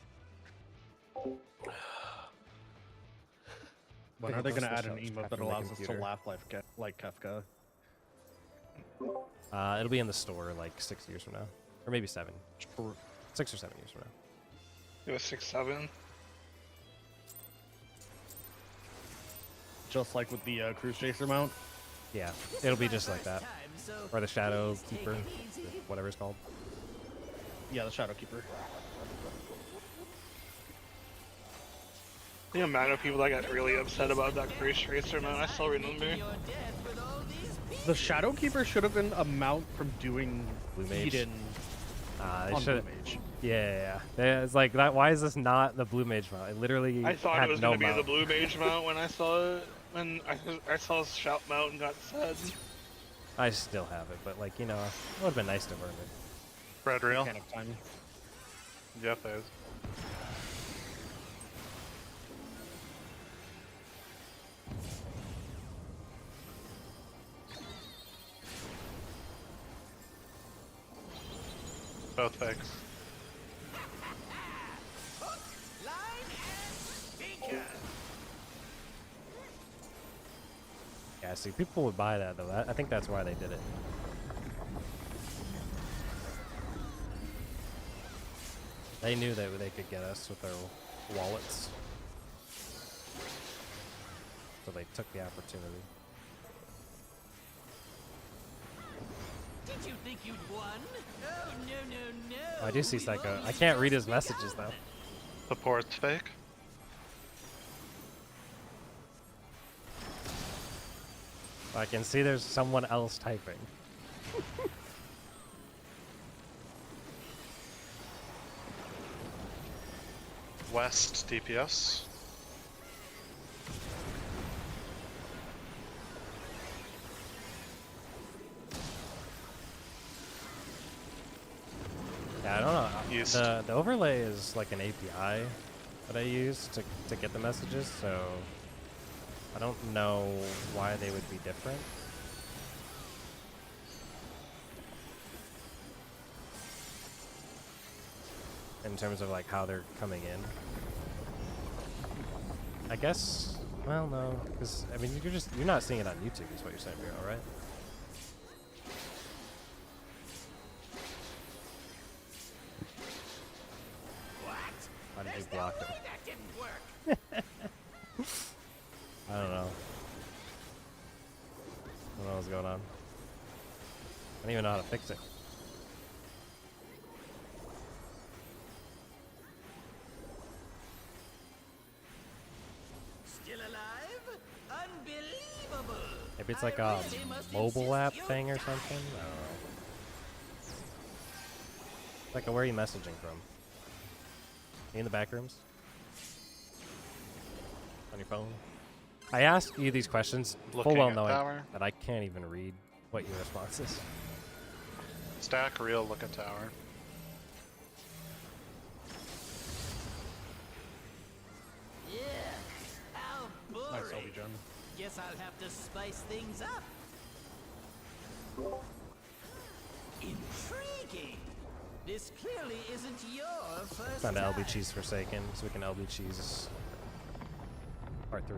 When are they going to add an Captain emote that my allows us to computer. laugh like Kefka? It'll be in the store like 6 years from now, or maybe 7, 6 or 7 years from now. It was 6-7. Just like with the Cruise Chaser mount? Yeah, it'll be just like that, or the Shadow Keeper, whatever it's called. Yeah, the Shadow Keeper. The amount of people that got really upset about that Cruise Tracer, man, I still remember. The Shadow Keeper should have been a mount from doing Blue Mage. Eden They on Blue should. Mage. Yeah. It's like that. Why is this not the Blue Mage mount? It literally. I thought had it was no gonna be mount. the Blue Mage mount when I saw it. When I saw Shout mount and got sad. I still have it, but like it would have been nice to burn it. Red Real? Mechanic time. Yep, there is. Both fakes. Yeah, see, people would buy that though. I think that's why they did it. They knew that they could get us with their wallets, so they took the opportunity. Did you think you'd won? Oh, no. I do see Psycho. I can't read his messages though. The port's fake. I can see there's someone else typing. West DPS. Yeah, I don't know. East. The overlay is like an API that I use to get the messages, so I don't know why they would be different. And in terms of like how they're coming in. I guess. Well, no, because I mean you're not seeing it on YouTube, is what you're saying, Bureau, right? What? Why did There's they no block way it? that didn't work. I don't know. I don't know what's going on. I don't even know how to fix it. Still alive? Unbelievable. Maybe it's I like a really must mobile insist app you thing or die. something. I don't know. Like, where are you messaging from? You in the back rooms? On your phone? I ask you these questions full Looking well at knowing tower. that I can't even read what your response is. Stack real, look at tower. Yeah. How boring. Nice LB Gen. Guess I'll have to spice things up. Intriguing. This clearly isn't your first Found time. LB Cheese Forsaken, so we can LB Cheese part 3.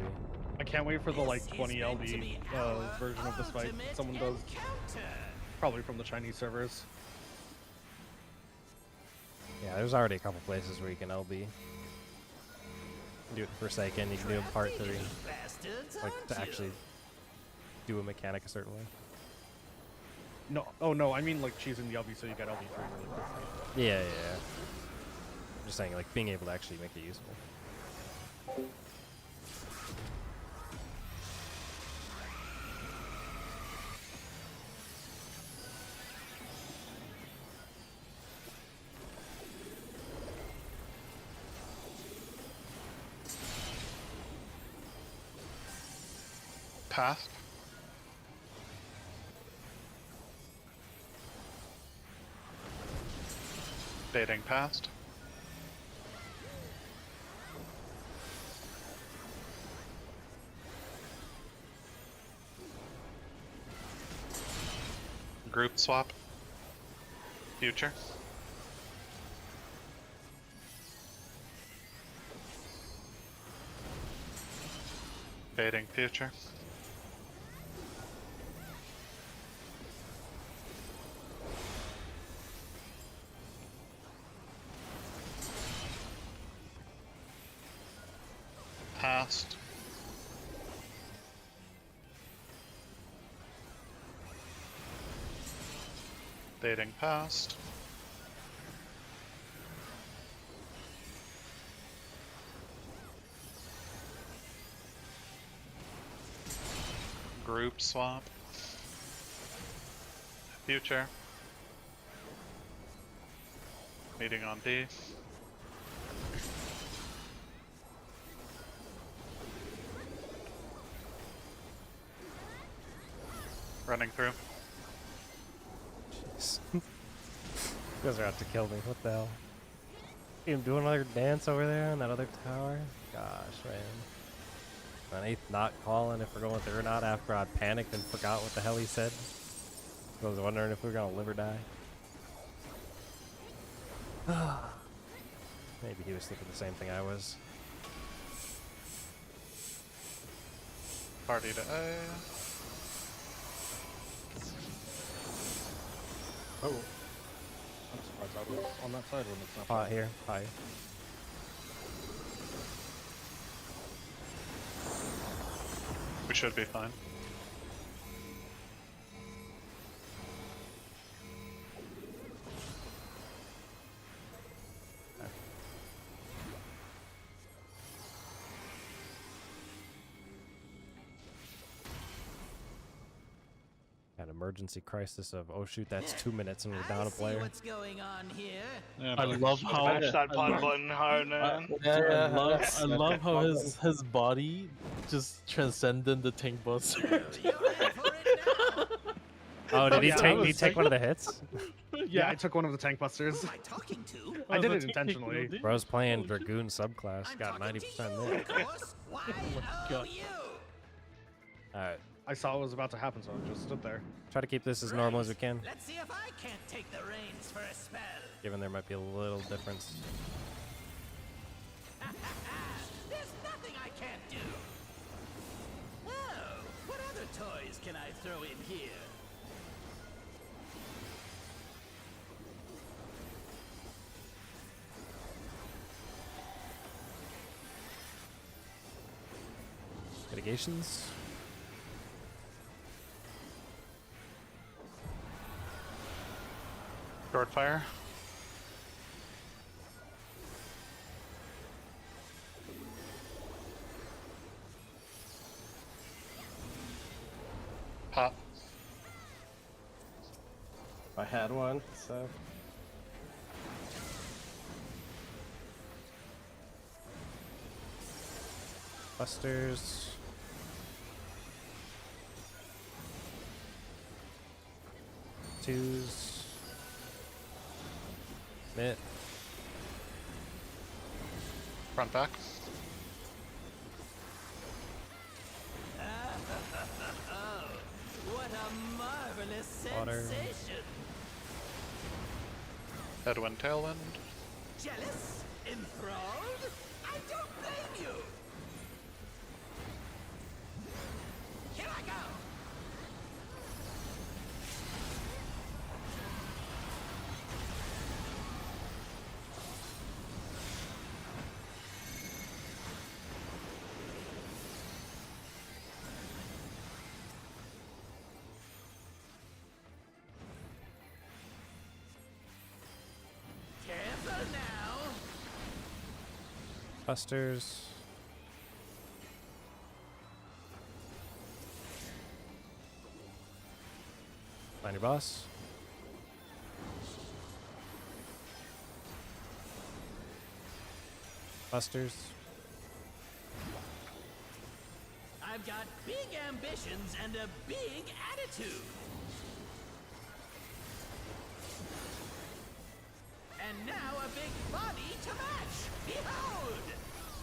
I can't wait for the like This is 20 meant to LB be our version of this fight. ultimate Someone does, encounter. probably from the Chinese servers. Yeah, there's already a couple places where you can LB. You can do it Forsaken, you can do it part 3. Crafty little bastards, Like, aren't to you? actually do a mechanic a certain way. No, oh no, I mean like choosing the LB so you get LB 3 really quickly. Yeah. I'm just saying, like, being able to actually make it useful. Path. Baiting past. Group swap. Future. Baiting future. Past. Baiting past. Group swap. Future. Meeting on D. Running through. Jeez. You guys are out to kill me. What the hell? See him doing another dance over there on that other tower? Gosh, man. An 8th not calling if we're going through or not after I panicked and forgot what the hell he said. I was wondering if we were going to live or die. Maybe he was thinking the same thing I was. Party to A. Oh. I'm surprised I was on that side when it's not. Pot here. Hi. We should be fine. An emergency crisis of, oh shoot, that's 2 minutes and we're I down a see player. what's going on here. Yeah, I but love how Smash that pod button hard, man. I love how his body just transcended the tank buster. You're in for it now. Oh, did he Yeah, I take? Did was he take one of the hits? Yeah, I took one of the tank busters. Who am I talking to? I did it intentionally. Bro's playing Dragoon subclass. I'm Got talking 90% to you, there. of course. Why, oh, God. you. All right, I saw what was about to happen, so I just stood there. Try to keep this as normal as we can, Let's see if I can't take the reins for a spell. given there might be a little difference. There's nothing I can't do. Oh, what other toys can I throw in here? Mitigations. Short fire. Pop. I had one, so. Busters. Twos. Mitt. Front back. What a marvelous Water. sensation. Headwind, tailwind. Jealous? Enthralled? I don't blame you. Here I go. Careful now. Busters. Find your boss. Busters. I've got big ambitions and a big attitude. And now a big body to match. Behold!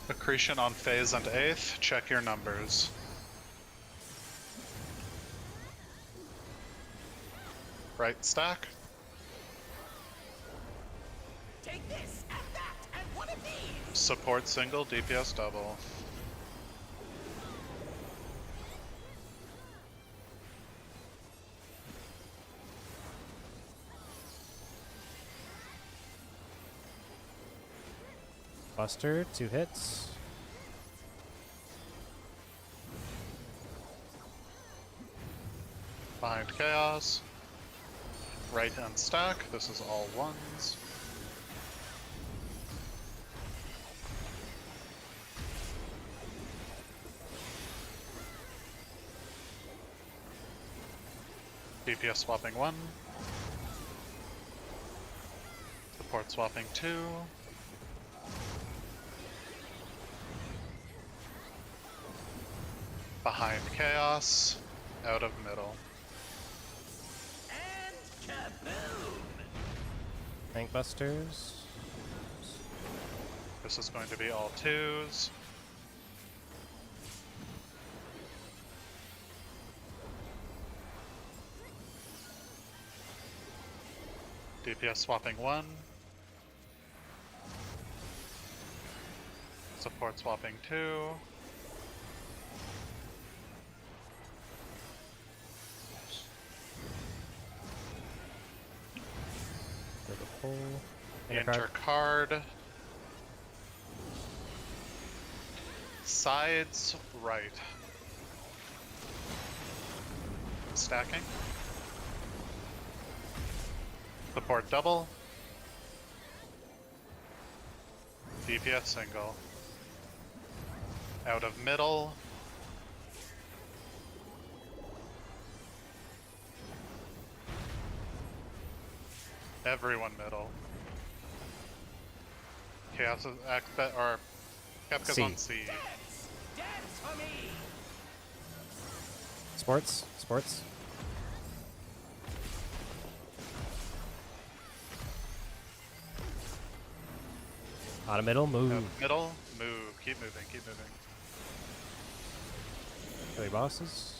Accretion on phase and 8th. Check your numbers. Right stack. Take this and that and one of these. Support single, DPS double. Buster, 2 hits. Behind chaos. Right hand stack. This is all ones. DPS swapping 1. Support swapping 2. Behind chaos. Out of middle. And kaboom! Tank busters. This is going to be all 2s. DPS swapping 1. Support swapping 2. For the pull. Enter card. Sides right. Stacking. Support double. DPS single. Out of middle. Everyone middle. Chaos is or Kepka's C. on C. Dance! Dance for me! Sports. Sports. Out of middle, move. Middle, move. Keep moving, keep moving. Kill your bosses.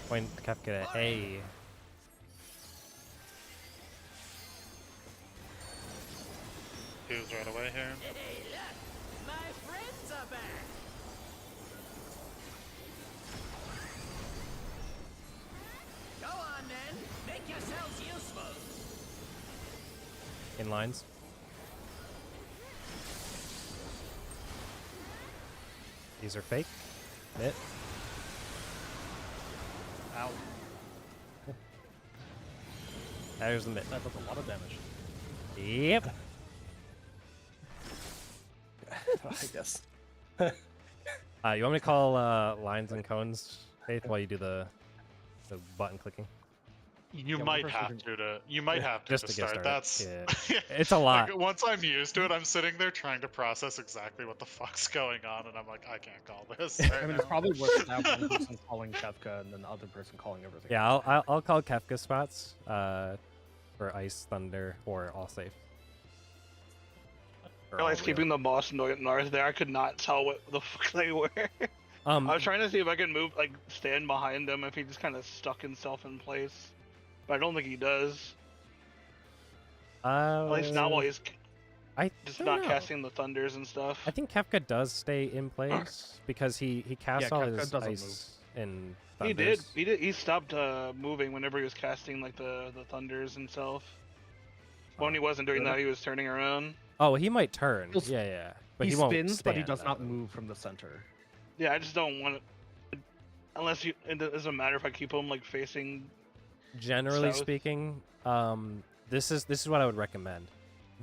Point Kefka to A. Who's right away here? Hey, look! My friends are back! Go on then! Make yourselves useful! In lines. These are fake. Mitt. Ow. There's the mitt. That does a lot of damage. Yep. I guess. You want me to call lines and cones, Faith, while you do the button clicking? You Yeah, might we're have first to. You might have to, Just to to get start. started. That's Yeah. It's a lot. Like, once I'm used to it, I'm sitting there trying to process exactly what the fuck's going on, and I'm like, I can't call this. Right I mean, now. it's probably worth that one person calling Kefka and then the other person calling everything. Yeah, I'll call Kefka spots for Ice, Thunder, or All Safe. Or I all was real. keeping the boss north there. I could not tell what the fuck they were. I was trying to see if I could move, like, stand behind him if he just kind of stuck himself in place. But I don't think he does. At least not while he's I just don't not know. casting the thunders and stuff. I think Kefka does stay in place because he casts Yeah, all Kefka his doesn't ice in He thunders. did. He did. He stopped moving whenever he was casting like the thunders himself. When he wasn't doing that, he was turning around. Oh, he might turn. He'll s- Yeah. But he he won't spins, but he stand does out not of it. move from the center. Yeah, I just don't want to. Unless you, it doesn't matter if I keep him like facing. Generally South. speaking, this is what I would recommend.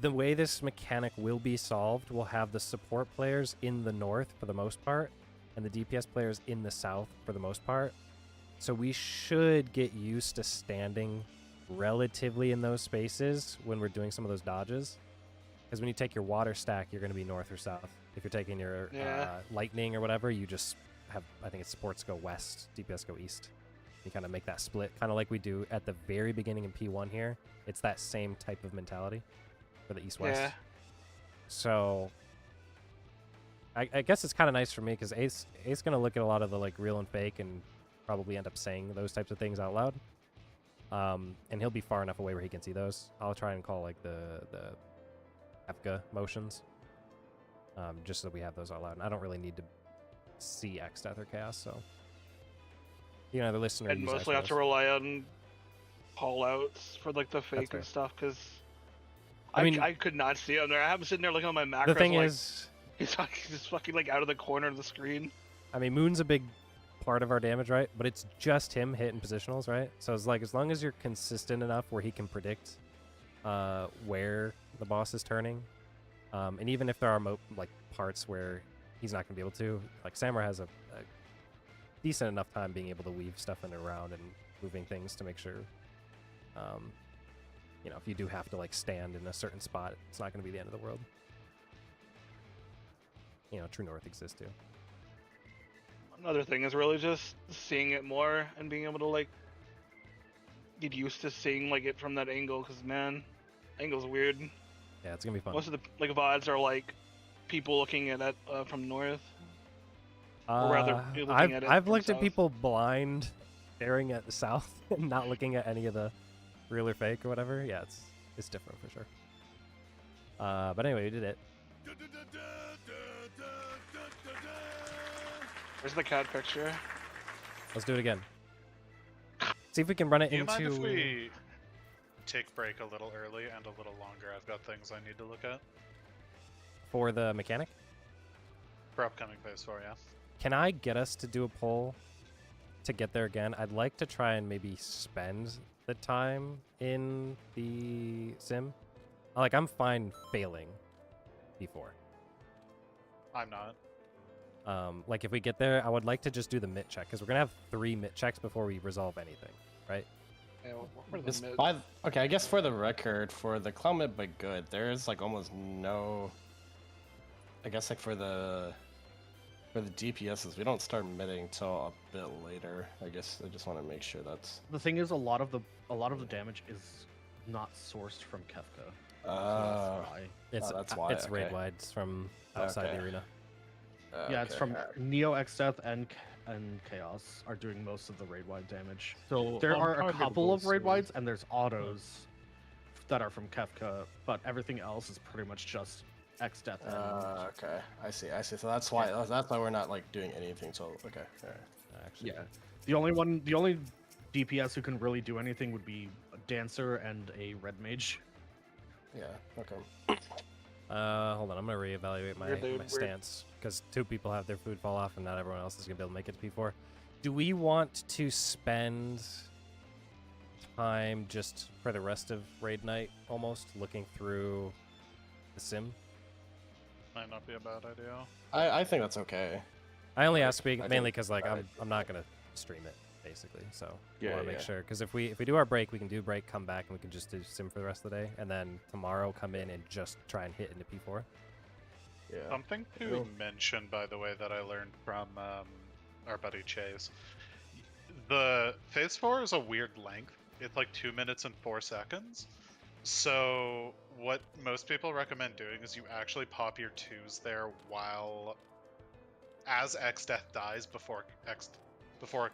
The way this mechanic will be solved, we'll have the support players in the north for the most part, and the DPS players in the south for the most part. So we should get used to standing relatively in those spaces when we're doing some of those dodges. Because when you take your water stack, you're going to be north or south. If you're taking your Yeah. lightning or whatever, you just have, I think it's supports go west, DPS go east. You kind of make that split, kind of like we do at the very beginning in P1 here. It's that same type of mentality for the east-west. Yeah. So I guess it's kind of nice for me because Ace going to look at a lot of the like real and fake and probably end up saying those types of things out loud. And he'll be far enough away where he can see those. I'll try and call like the Kefka motions, just so we have those out loud. And I don't really need to see X Death or Chaos, so you can either listen or I'd use X mostly have to Rose. rely on call outs for like the fake fair. and stuff because I mean- I could not see him there. I'm sitting there looking at my macros. The thing like, is, he's just fucking like out of the corner of the screen. I mean, Moon's a big part of our damage, right? But it's just him hitting positionals, right? So it's like as long as you're consistent enough where he can predict where the boss is turning, and even if there are like parts where he's not going to be able to, like Samurai has a decent enough time being able to weave stuff in and around and moving things to make sure, you know, if you do have to like stand in a certain spot, it's not going to be the end of the world. You know, True North exists too. Another thing is really just seeing it more and being able to like get used to seeing like it from that angle because man, angle's weird. Yeah, it's gonna be fun. Most of the like VODs are like people looking at it from north. Or rather, you're looking at it I've from looked at south. people blind, staring at the south, and not looking at any of the real or fake or whatever. Yeah, it's different for sure. But anyway, we did it. There's the cat picture. Let's do it again. See if we can run it Do you into. mind if we take break a little early and a little longer? I've got things I need to look at For the mechanic. for upcoming phase 4, yeah. Can I get us to do a poll to get there again? I'd like to try and maybe spend the time in the sim. Like, I'm fine failing before. I'm not. Like, if we get there, I would like to just do the MIT check, because we're going to have 3 MIT checks before we resolve anything, right? Yeah, what are the mid? Okay, I guess for the record, for the Clown Mid but good, there is like almost no. I guess like for the DPSs, we don't start midding till a bit later. I guess I just want to make sure that's. The thing is, a lot of the damage is not sourced from Kefka. So that's why. It's that's why, it's okay. raid wide. It's from outside Okay. the arena. Yeah, it's Okay, from alright. Neo X Death and and Chaos are doing most of the raid-wide damage. So There I'm are a targetable, couple of so- raid-wides, and there's autos that are from Kefka, but everything else is pretty much just X-Death and... Okay, I see. So that's why we're not like doing anything. So okay, all right. Actually, Yeah. The only DPS who can really do anything would be a Dancer and a Red Mage. Yeah. Okay. Hold on, I'm gonna reevaluate my, Weird, dude, my weird. stance because 2 people have their food fall off and not everyone else is gonna be able to make it to P4. Do we want to spend time just for the rest of raid night almost looking through the sim? Might not be a bad idea. I think that's okay. I only Like, ask I mainly think because like I- I'm not gonna stream it basically, so I Yeah, want to make yeah. sure because if we do our break, we can do break, come back, and we can just do sim for the rest of the day, and then tomorrow come in and just try and hit into P4. Yeah. Something to Cool. mention, by the way, that I learned from our buddy Chase. The Phase 4 is a weird length. It's like 2 minutes and 4 seconds. So what most people recommend doing is you actually pop your 2s there as X-Death dies before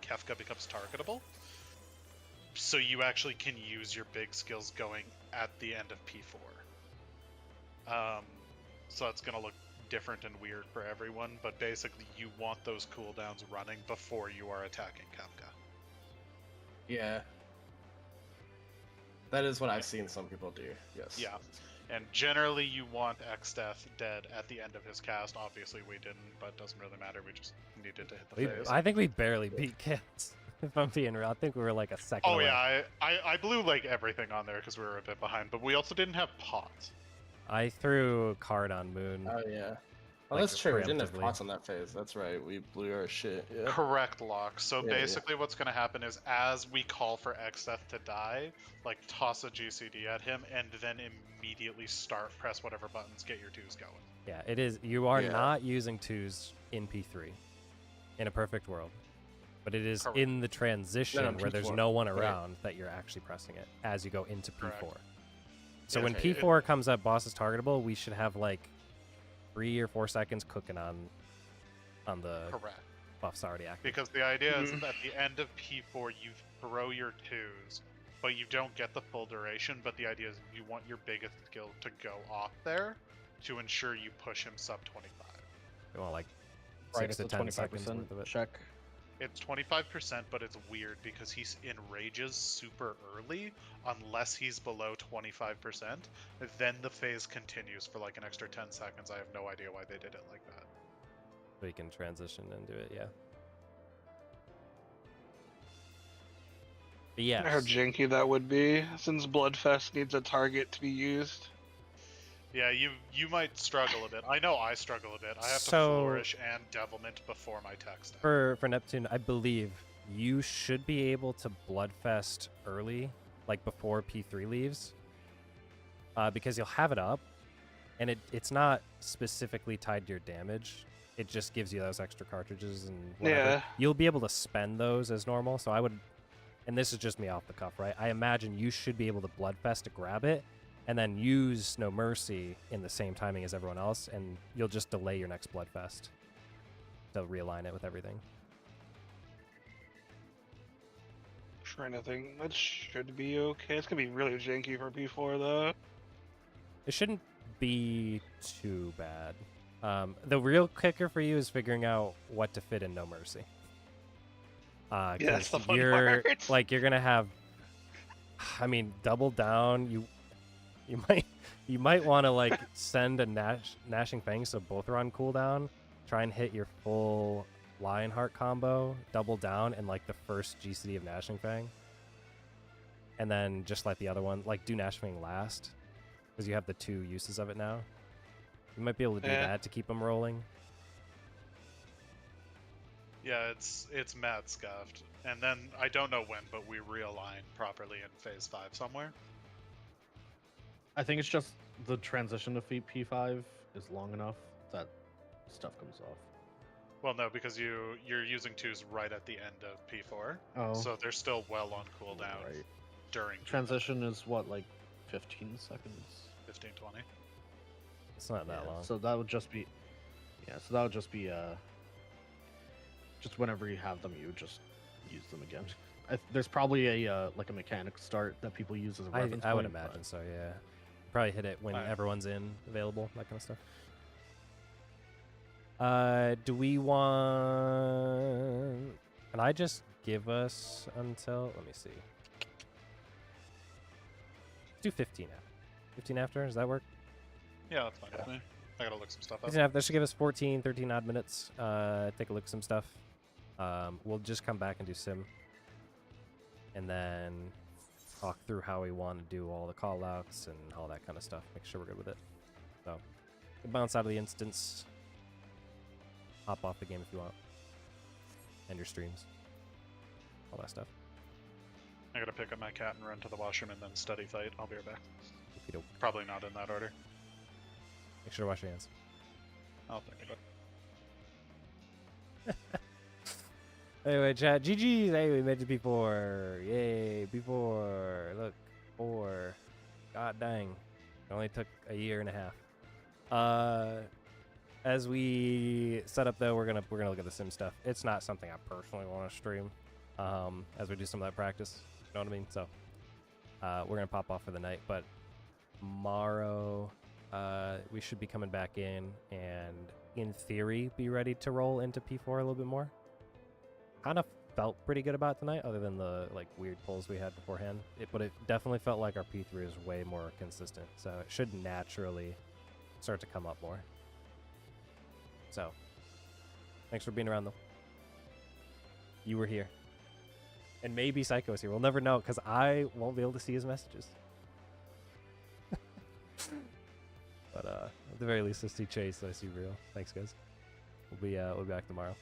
Kefka becomes targetable. So you actually can use your big skills going at the end of P4. So that's going to look different and weird for everyone, but basically you want those cooldowns running before you are attacking Kefka. Yeah. That is what I've seen some people do. Yes. Yeah. And generally you want X-Death dead at the end of his cast. Obviously we didn't, but it doesn't really matter. We just needed to hit the phase. I think we barely beat kids. If I'm being real, I think we were like a second. Oh away. yeah, I blew like everything on there because we were a bit behind, but we also didn't have pots. I threw a card on Moon. Oh yeah. Oh, Like, that's true. We didn't have preemptively. pots on that phase. That's right. We blew our shit. Yeah. Correct, Locke. So Yeah, yeah. basically what's going to happen is as we call for X-Death to die, like toss a GCD at him and then immediately press whatever buttons, get your 2s going. Yeah, it is. You are Yeah. not using 2s in P3 in a perfect world, but it is Correct. in the transition No, where there's P4. no one Right. around that you're actually pressing it as you go into P4. Correct. So Yeah, when okay, P4 comes up, boss is targetable, we should have like 3 or 4 seconds cooking on the Correct. buffs already active. Because the idea is that at the end of P4 you throw your 2s, but you don't get the full duration, but the idea is you want your biggest skill to go off there to ensure you push him sub 25. You want like Right, 6 it's to a 10 seconds 25% worth of it. check. It's 25%, but it's weird because he enrages super early unless he's below 25%. Then the phase continues for like an extra 10 seconds. I have no idea why they did it like that. So you can transition into it, yeah. But How yes. janky that would be, since Bloodfest needs a target to be used. Yeah, you might struggle a bit. I know I struggle a bit. I have to So- flourish and devilment before my tech stack. For Neptune, I believe you should be able to Bloodfest early, like before P3 leaves, because you'll have it up, and it's not specifically tied to your damage. It just gives you those extra cartridges and whatever. Yeah. You'll be able to spend those as normal, so I would, and this is just me off the cuff, right? I imagine you should be able to Bloodfest to grab it, and then use No Mercy in the same timing as everyone else, and you'll just delay your next Bloodfest to realign it with everything. Trying to think, that should be okay. It's gonna be really janky for P4 though. It shouldn't be too bad. The real kicker for you is figuring out what to fit in No Mercy. Yeah, that's 'cause the fun you're part. like you're gonna have. I mean, double down. You might want to like send a Gnashing Fang so both are on cooldown. Try and hit your full Lionheart combo, double down, and like the first GCD of Gnashing Fang, and then just let the other one like do Gnashing Fang last, because you have the 2 uses of it now. You might be able to do Yeah. that to keep them rolling. Yeah, it's mad scuffed. And then I don't know when, but we realign properly in phase 5 somewhere. I think it's just the transition to P5 is long enough that stuff comes off. Well, no, because you're using 2s right at the end of P4, Oh, so they're still well on cooldown right. during Transition is what, like 15 seconds? 15, 20. It's not that Yeah, long. So that would just be, yeah. So that would just be Just whenever you have them, you just use them again. There's probably a like a mechanic start that people use as a reference I would point, imagine but- so. Yeah, probably hit it when Alright. everyone's available, that kind of stuff. Do we want? Can I just give us until? Let me see. Let's do 15 after. 15 after. Does that work? Yeah, that's fine with me. I gotta look some stuff up. 15 after. That should give us 14, 13 odd minutes. Take a look at some stuff. We'll just come back and do sim, and then talk through how we want to do all the call outs and all that kind of stuff. Make sure we're good with it. So, we'll bounce out of the instance. Hop off the game if you want. And your streams. All that stuff. I gotta pick up my cat and run to the washroom and then study fight. I'll be right back. Okey-doke. Probably not in that order. Make sure to wash your hands. I'll think about it. Anyway, chat. GG's. Hey, we made it P4. Yay. P4. Look. 4. God dang. It only took a year and a half. As we set up though, we're gonna look at the sim stuff. It's not something I personally want to stream. As we do some of that practice. You know what I mean? So we're gonna pop off for the night, but tomorrow we should be coming back in and in theory be ready to roll into P4 a little bit more. Kind of felt pretty good about tonight, other than the like weird pulls we had beforehand. But it definitely felt like our P3 is way more consistent, so it should naturally start to come up more. So, thanks for being around, though. You were here. And maybe Psycho's here. We'll never know, because I won't be able to see his messages. But, at the very least, I see Chase, I see Real. Thanks, guys. We'll be back tomorrow.